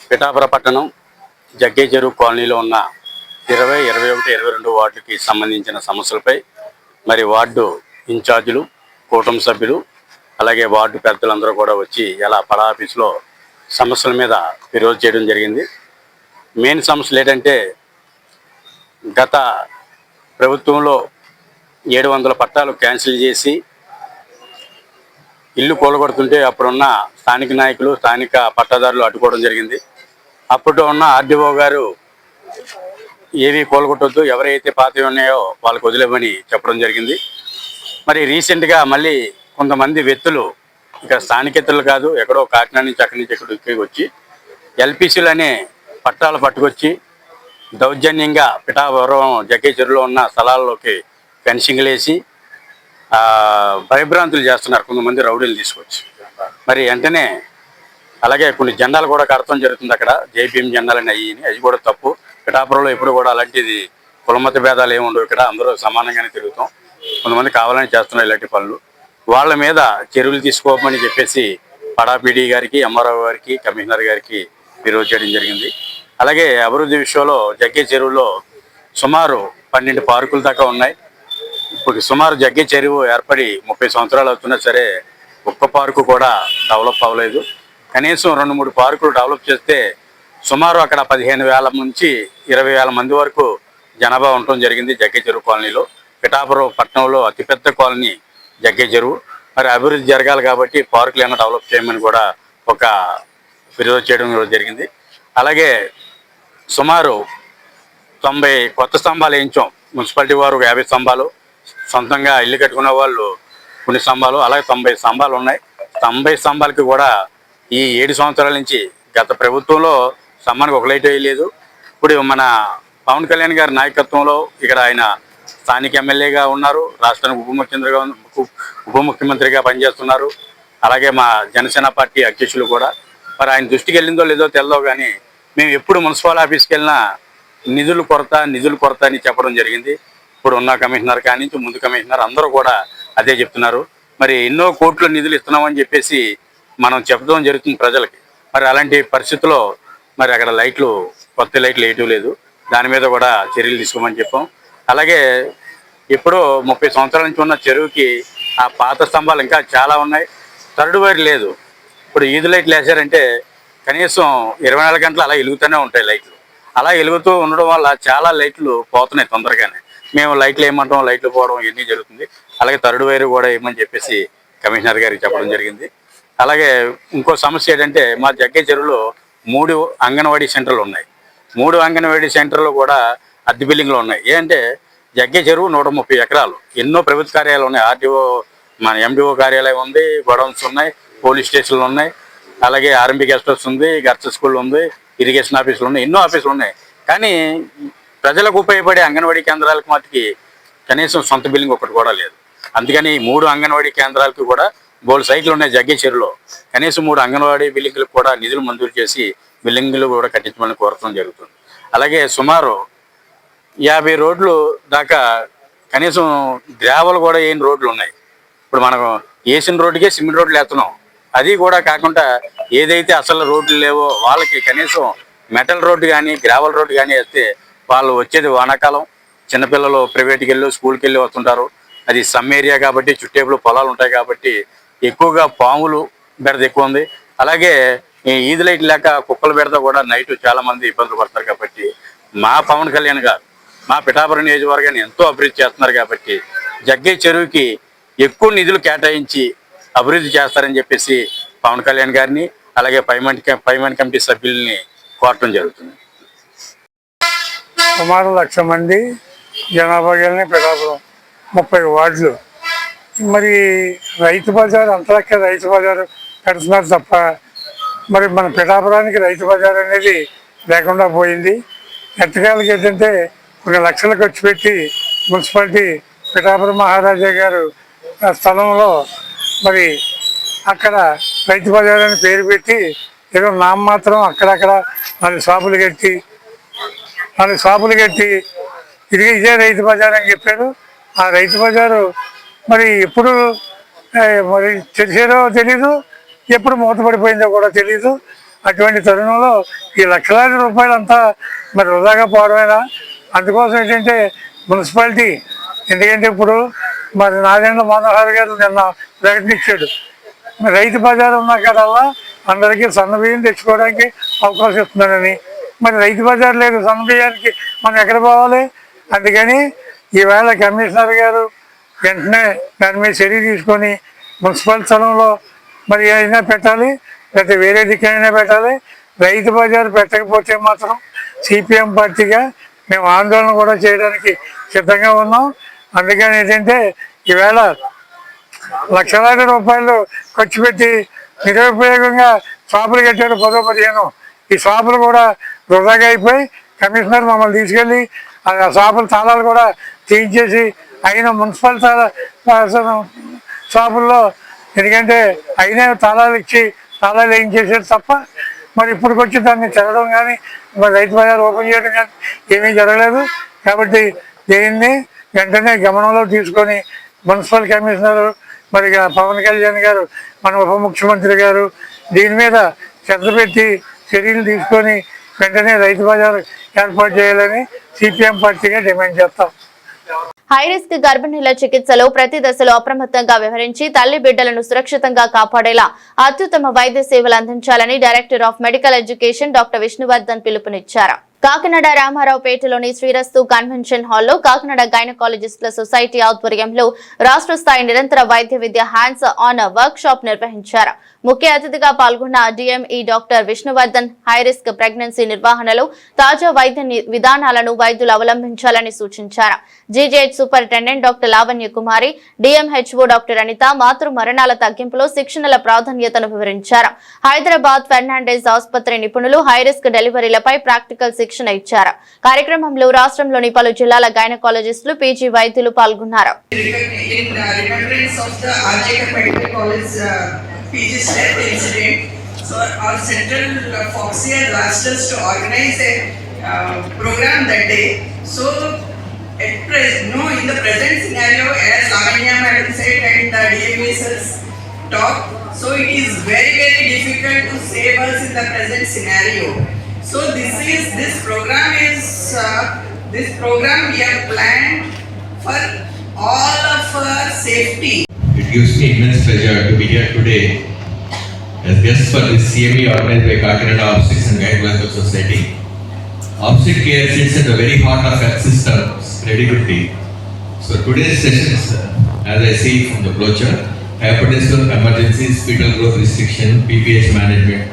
పిఠాపురం పట్టణం జగ్గయ్య చెరువు కాలనీలో ఉన్న 20, 21, 22 వార్డులకి సంబంధించిన సమస్యలపై మరి వార్డు ఇన్ఛార్జీలు, కూటమి సభ్యులు, అలాగే వార్డు పెద్దలందరూ కూడా వచ్చి ఇలా పడా ఆఫీసులో సమస్యల మీద ఫిర్యాదు చేయడం జరిగింది. మెయిన్ సమస్యలు ఏంటంటే గత ప్రభుత్వంలో 700 పట్టాలు క్యాన్సిల్ చేసి ఇల్లు కూలగొడుతుంటే అప్పుడున్న స్థానిక నాయకులు, స్థానిక పట్టాదారులు అడ్డుకోవడం జరిగింది. అప్పుడు ఉన్న ఆర్డీఓ గారు ఏవి కూలగొట్టొద్దు, ఎవరైతే పాతవి ఉన్నాయో వాళ్ళకు వదిలేమని చెప్పడం జరిగింది. మరి రీసెంట్గా మళ్ళీ కొంతమంది వ్యక్తులు, ఇక్కడ స్థానికేతరులు కాదు, ఎక్కడో కాకినాడ నుంచి అక్కడి నుంచి ఇక్కడికి వచ్చి ఎల్పిసిలు అనే పట్టాలు పట్టుకొచ్చి దౌర్జన్యంగా పిఠాపురం జగ్గయ్య చెరువులో ఉన్న స్థలాల్లోకి ఫెన్సింగ్లు వేసి భయభ్రాంతులు చేస్తున్నారు కొంతమంది రౌడీలు తీసుకొచ్చి. మరి వెంటనే అలాగే కొన్ని జెండాలు కూడా కడతం జరుగుతుంది అక్కడ, జేపీఎం జెండాలని అవి కూడా తప్పు. పిఠాపురంలో ఎప్పుడు కూడా అలాంటిది కులమత భేదాలు ఏమి ఉండవు. ఇక్కడ అందరూ సమానంగానే తిరుగుతాం. కొంతమంది కావాలని చేస్తున్నారు ఇలాంటి పనులు. వాళ్ళ మీద చర్యలు తీసుకోమని చెప్పేసి పడాపీడీ గారికి, ఎంఆర్ఓ గారికి, కమిషనర్ గారికి ఫిర్యాదు చేయడం జరిగింది. అలాగే అభివృద్ధి విషయంలో జగ్గయ్య చెరువులో సుమారు 12 పార్కుల దాకా ఉన్నాయి. ఇప్పుడు సుమారు జగ్గయ్య చెరువు ఏర్పడి 30 సంవత్సరాలు అవుతున్నా సరే ఒక్క పార్కు కూడా డెవలప్ అవ్వలేదు. కనీసం 2-3 పార్కులు డెవలప్ చేస్తే సుమారు అక్కడ 15,000 నుంచి 20,000 మంది వరకు జనాభా ఉండటం జరిగింది జగ్గయ్య చెరువు కాలనీలో. పిఠాపురం పట్టణంలో అతిపెద్ద కాలనీ జగ్గయ్య చెరువు. మరి అభివృద్ధి జరగాలి కాబట్టి పార్కులు ఏమైనా డెవలప్ చేయమని కూడా ఒక ఫిర్యాదు చేయడం జరిగింది. అలాగే సుమారు 90 కొత్త స్తంభాలు వేయించాం. మున్సిపాలిటీ వారు 50 స్తంభాలు, సొంతంగా ఇల్లు కట్టుకునే వాళ్ళు కొన్ని స్తంభాలు, అలాగే 90 స్తంభాలు ఉన్నాయి. 90 స్తంభాలకి కూడా ఈ 7 సంవత్సరాల నుంచి గత ప్రభుత్వంలో స్తంభానికి ఒక లైట్ వేయలేదు. ఇప్పుడు మన పవన్ కళ్యాణ్ గారి నాయకత్వంలో ఇక్కడ ఆయన స్థానిక ఎమ్మెల్యేగా ఉన్నారు, రాష్ట్రానికి ఉప ముఖ్యమంత్రిగా పనిచేస్తున్నారు. అలాగే మా జనసేన పార్టీ అధ్యక్షులు కూడా. మరి ఆయన దృష్టికి వెళ్ళిందో లేదో తెలియదో కానీ మేము ఎప్పుడు మున్సిపల్ ఆఫీస్కి వెళ్ళినా నిధులు కొరత అని చెప్పడం జరిగింది. ఇప్పుడు ఉన్న కమిషనర్ కానీ నుంచి ముందు కమిషనర్ అందరూ కూడా అదే చెప్తున్నారు. మరి ఎన్నో కోట్ల నిధులు ఇస్తున్నామని చెప్పేసి మనం చెప్పడం జరుగుతుంది ప్రజలకి. మరి అలాంటి పరిస్థితుల్లో మరి అక్కడ కొత్త లైట్లు వేయటం లేదు. దాని మీద కూడా చర్యలు తీసుకోమని చెప్పాం. అలాగే ఎప్పుడో 30 సంవత్సరాల నుంచి ఉన్న చెరువుకి ఆ పాత స్తంభాలు ఇంకా చాలా ఉన్నాయి, థర్డ్ వైర్ లేదు. ఇప్పుడు ఈది లైట్లు వేసారంటే కనీసం 24 గంటలు అలా వెలుగుతూనే ఉంటాయి లైట్లు. అలా వెలుగుతూ ఉండడం వల్ల చాలా లైట్లు పోతున్నాయి తొందరగానే. మేము లైట్లు వేయమంటాం, లైట్లు పోవడం ఇవన్నీ జరుగుతుంది. అలాగే థర్డ్ వైర్ కూడా వేయమని చెప్పేసి కమిషనర్ గారికి చెప్పడం జరిగింది. అలాగే ఇంకో సమస్య ఏంటంటే మా జగ్గే చెరువులో 3 అంగన్వాడీ సెంటర్లు ఉన్నాయి. 3 అంగన్వాడీ సెంటర్లు కూడా అద్దె బిల్డింగ్లు ఉన్నాయి. ఏంటంటే జగ్గే చెరువు 130 ఎకరాలు, ఎన్నో ప్రభుత్వ కార్యాలయాలు ఉన్నాయి. ఆర్టీఓ మన ఎండిఓ కార్యాలయం ఉంది, గోడౌన్స్ ఉన్నాయి, పోలీస్ స్టేషన్లు ఉన్నాయి, అలాగే ఆర్ఎంపీ గెస్ట్ హౌస్ ఉంది, గర్ల్స్ స్కూల్ ఉంది, ఇరిగేషన్ ఆఫీసులు ఉన్నాయి, ఎన్నో ఆఫీసులు ఉన్నాయి. కానీ ప్రజలకు ఉపయోగపడే అంగన్వాడీ కేంద్రాలకు మటుకి కనీసం సొంత బిల్డింగ్ ఒకటి కూడా లేదు. అందుకని 3 అంగన్వాడీ కేంద్రాలకు కూడా బోల్డ్ సైట్లు ఉన్నాయి జగ్గే చెరువులో. కనీసం 3 అంగన్వాడీ బిల్డింగ్లకు కూడా నిధులు మంజూరు చేసి బిల్డింగ్లు కూడా కట్టించమని కోరడం జరుగుతుంది. అలాగే సుమారు 50 రోడ్లు దాకా కనీసం గ్రావెల్ కూడా వేయని రోడ్లు ఉన్నాయి. ఇప్పుడు మనం వేసిన రోడ్డుకే సిమెంట్ రోడ్లు వేస్తున్నాం. అది కూడా కాకుండా ఏదైతే అసలు రోడ్లు లేవో వాళ్ళకి కనీసం మెటల్ రోడ్డు కానీ గ్రావెల్ రోడ్డు కానీ వేస్తే వాళ్ళు వచ్చేది వానాకాలం, చిన్నపిల్లలు ప్రైవేట్కి వెళ్ళి స్కూల్కి వెళ్ళి వస్తుంటారు. అది సమ్ ఏరియా కాబట్టి చుట్టేపులు పొలాలు ఉంటాయి కాబట్టి ఎక్కువగా పాములు బెడద ఎక్కువ ఉంది. అలాగే ఈది లైట్ లేక కుక్కల బెడద కూడా నైట్ చాలా మంది ఇబ్బందులు పడతారు. కాబట్టి మా పవన్ కళ్యాణ్ గారు మా పిఠాపురం నియోజకవర్గాన్ని ఎంతో అభివృద్ధి చేస్తున్నారు. కాబట్టి జగ్గే చెరువుకి ఎక్కువ నిధులు కేటాయించి అభివృద్ధి చేస్తారని చెప్పేసి పవన్ కళ్యాణ్ గారిని అలాగే పైమాన్ కమిటీ సభ్యుల్ని కోరటం జరుగుతుంది. సుమారు 1,00,000 మంది జనాభా కలిగిన పిఠాపురం, 30 వార్డులు. మరి రైతు బజార్ అంతలకే రైతు బజారు పెడుతున్నారు తప్ప మరి మన పిఠాపురానికి రైతు బజార్ అనేది లేకుండా పోయింది. ఎట్టకాలకి ఏంటంటే కొన్ని లక్షలు ఖర్చు పెట్టి మున్సిపాలిటీ పిఠాపురం మహారాజా గారు స్థలంలో మరి అక్కడ రైతు బజార్ అని పేరు పెట్టి ఏదో నామమాత్రం అక్కడక్కడ 4 షాపులు కట్టి ఇదే రైతు బజార్ అని చెప్పారు. ఆ రైతు బజారు మరి ఎప్పుడు మరి తెలిసేదో తెలీదు, ఎప్పుడు మూతపడిపోయిందో కూడా తెలీదు. అటువంటి తరుణంలో ఈ లక్షలాది రూపాయలు అంతా మరి వృధాగా పోవడమేనా? అందుకోసం ఏంటంటే మున్సిపాలిటీ, ఎందుకంటే ఇప్పుడు మరి నాదెండ్ల మనోహర్ గారు నిన్న ప్రకటించాడు, రైతు బజార్ ఉన్న కాడల్లా అందరికీ సన్నబియ్యం తెచ్చుకోవడానికి అవకాశం ఇస్తున్నానని. మరి రైతు బజార్ లేదు, సన్నబియ్యానికి మనం ఎక్కడ పోవాలి? అందుకని ఈవేళ కమిషనర్ గారు వెంటనే దాని మీద చర్య తీసుకొని మున్సిపల్ స్థలంలో మరి అయినా పెట్టాలి, లేకపోతే వేరే దిక్కైనా పెట్టాలి. రైతు బజార్ పెట్టకపోతే మాత్రం సిపిఎం పార్టీగా మేము ఆందోళన కూడా చేయడానికి సిద్ధంగా ఉన్నాం. అందుకని ఏంటంటే ఈవేళ లక్షలాది రూపాయలు ఖర్చు పెట్టి నిరుపయోగంగా షాపులు కట్టారు 10-15. ఈ షాపులు కూడా వృధాగా అయిపోయి కమిషనర్ మమ్మల్ని తీసుకెళ్ళి ఆ షాపుల తాళాలు కూడా తీయించేసి అయిన మున్సిపల్ షాపుల్లో ఎందుకంటే అయినా తాళాలు ఇచ్చి తాళాలు వేయించేసారు తప్ప మరి ఇప్పటికొచ్చి దాన్ని తెరవడం కానీ మరి రైతు బజార్ ఓపెన్ చేయడం కానీ ఏమీ జరగలేదు. కాబట్టి దీన్ని వెంటనే గమనంలో తీసుకొని మున్సిపల్ కమిషనర్ మరి పవన్ కళ్యాణ్ గారు మన ఉప ముఖ్యమంత్రి గారు దీని మీద శ్రద్ధ పెట్టి చర్యలు తీసుకొని వెంటనే రైతు బజార్ ఏర్పాటు చేయాలని సిపిఎం పార్టీగా డిమాండ్ చేస్తాం. హైరిస్క్ గర్భిణీల చికిత్సలో ప్రతి దశలో అప్రమత్తంగా వ్యవహరించి తల్లి బిడ్డలను సురక్షితంగా కాపాడేలా అత్యుత్తమ వైద్య సేవలు అందించాలని director of medical education doctor Vishnuvardhan పిలుపునిచ్చారు. కాకినాడ రామారావుపేటలోని శ్రీరస్తు కన్వెన్షన్ హాల్లో కాకినాడ గైనకాలజిస్టుల సొసైటీ ఆధ్వర్యంలో రాష్ట్ర స్థాయి నిరంతర వైద్య విద్య హ్యాండ్స్ ఆన్ వర్క్ షాప్ నిర్వహించారు. ముఖ్య అతిథిగా పాల్గొన్న DME doctor Vishnuvardhan high risk pregnancy నిర్వహణలో తాజా వైద్య విధానాలను వైద్యులు అవలంబించాలని సూచించారు. జీజీహెచ్ సూపరింటెండెంట్ డాక్టర్ లావణ్య కుమారి, డిఎంహెచ్ఓ డాక్టర్ అనిత మాతృ మరణాల తగ్గింపులో శిక్షణల ప్రాధాన్యతను వివరించారు. హైదరాబాద్ ఫెర్నాండెస్ ఆసుపత్రి నిపుణులు హై రిస్క్ డెలివరీలపై ప్రాక్టికల్ శిక్షణ ఇచ్చారు. కార్యక్రమంలో రాష్ట్రంలోని పలు జిల్లాల గైనకాలజిస్టులు, పీజీ వైద్యులు పాల్గొన్నారు. So our central Foxy has asked us to organize a program that day. So in the present scenario, as Lavanya madam said and the DMS's talk, so it is very difficult to save us in the present scenario. So this program we have planned for all of our safety. It gives me immense pleasure to be here today as guests for this CME organized by Kakinada Obstetrics and Gynecological Society. Obstetric care sits at the very heart of health system's credibility. So today's sessions, as I see from the brochure, hypertension, emergencies, fetal growth restriction, PPH management,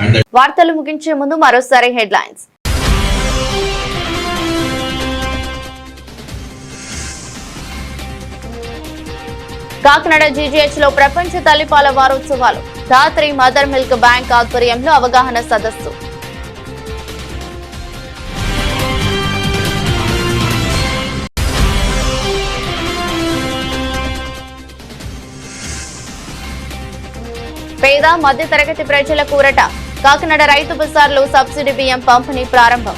and the వార్తలు ముగించే ముందు మరోసారి headlines. Kakinada GGH లో ప్రపంచ తల్లిపాల వారోత్సవాలు. ధాత్రి mother milk bank ఆధ్వర్యంలో అవగాహన సదస్సు. పేద మధ్య తరగతి ప్రజల కూరట. కాకినాడ రైతు బజార్లో సబ్సిడీ బియ్యం పంపిణీ ప్రారంభం.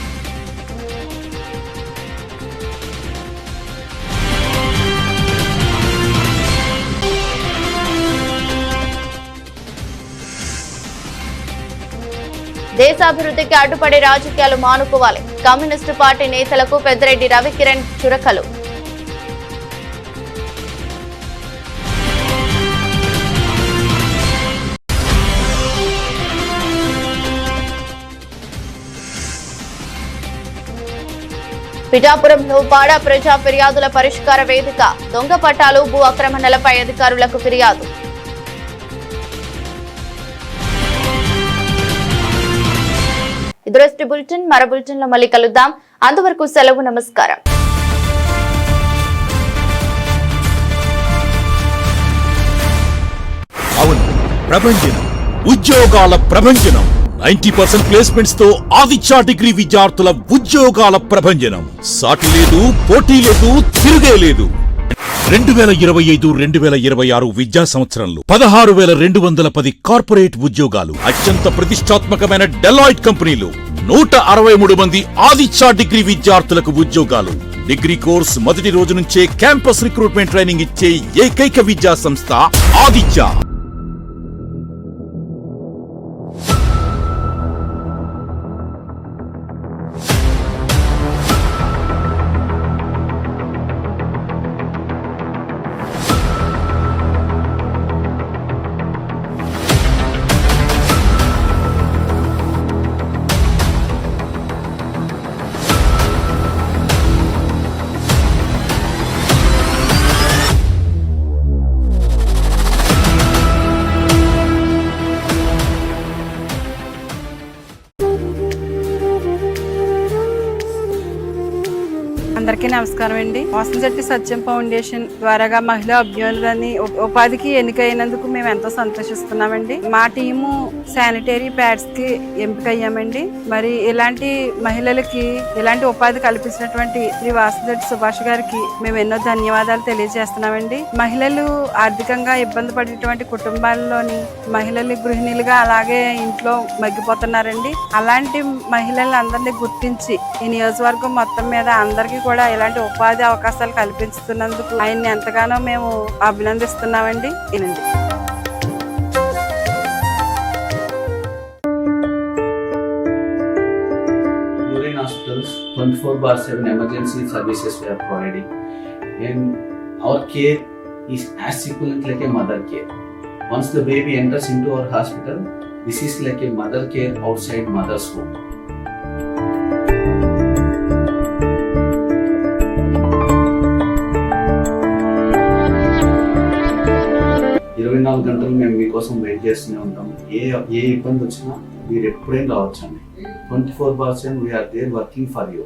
దేశాభివృద్ధికి అడ్డుపడే రాజకీయాలు మానుకోవాలి. కమ్యూనిస్టు పార్టీ నేతలకు పెద్దిరెడ్డి రవికిరణ్ చురకలు. పిఠాపురంలో పాడా ప్రజా ఫిర్యాదుల పరిష్కార వేదిక. దొంగ పట్టాలు, భూ ఆక్రమణలపై అధికారులకు ఫిర్యాదు. ఇదొరస్టి బులెటిన్. మరో బులెటిన్ లో మళ్ళీ కలుద్దాం. అంతవరకు సెలవు. నమస్కారం. అవును, ప్రభంజనం ఉద్యోగాల ప్రభంజనం. 90% ప్లేస్మెంట్స్ తో ఆదిత్య డిగ్రీ విద్యార్థుల ఉద్యోగాల ప్రభంజనం. సాటి లేదు, పోటీ లేదు, తిరుగే లేదు. 2025-2026 విద్యా సంవత్సరంలో 16,210 కార్పొరేట్ ఉద్యోగాలు. అత్యంత ప్రతిష్టాత్మకమైన డెలాయిట్ కంపెనీలు 163 మంది ఆదిత్య డిగ్రీ విద్యార్థులకు ఉద్యోగాలు. డిగ్రీ కోర్స్ మొదటి రోజు నుంచే క్యాంపస్ రిక్రూట్మెంట్ ట్రైనింగ్ ఇచ్చే ఏకైక విద్యా సంస్థ ఆదిత్య. అందరికీ నమస్కారం అండి. వాసంశెట్టి సత్యం ఫౌండేషన్ ద్వారాగా మహిళా అభ్యున్నతిని ఉపాధికి ఎన్నికైనందుకు మేము ఎంతో సంతోషిస్తున్నామండి. మా టీము శానిటరీ ప్యాడ్స్ కి ఎంపిక అయ్యామండి. మరి ఇలాంటి మహిళలకి ఇలాంటి ఉపాధి కల్పించినటువంటి శ్రీ వాసంశెట్టి సుభాష్ గారికి మేము ఎన్నో ధన్యవాదాలు తెలియజేస్తున్నామండి. మహిళలు ఆర్థికంగా ఇబ్బంది పడేటువంటి కుటుంబాల్లోని మహిళలు గృహిణులుగా అలాగే ఇంట్లో మగ్గిపోతున్నారండి. అలాంటి మహిళలందరినీ గుర్తించి ఈ నియోజకవర్గం మొత్తం మీద అందరికీ కూడా ఇలాంటి ఉపాధి అవకాశాలు కల్పిస్తున్నందుకు ఆయన్ని ఎంతగానో మేము అభినందిస్తున్నామండి. వినండి. Urine hospitals 24/7 emergency services we are providing, and our care is as equivalent like a mother care. Once the baby enters into our hospital, this is like a mother care outside mother's home. 24 గంటలు మేము మీకోసం wait చేస్తూనే ఉంటాం. ఏ ఇబ్బంది వచ్చినా మీరు ఎప్పుడైనా రావచ్చండి. 24/7 we are there working for you.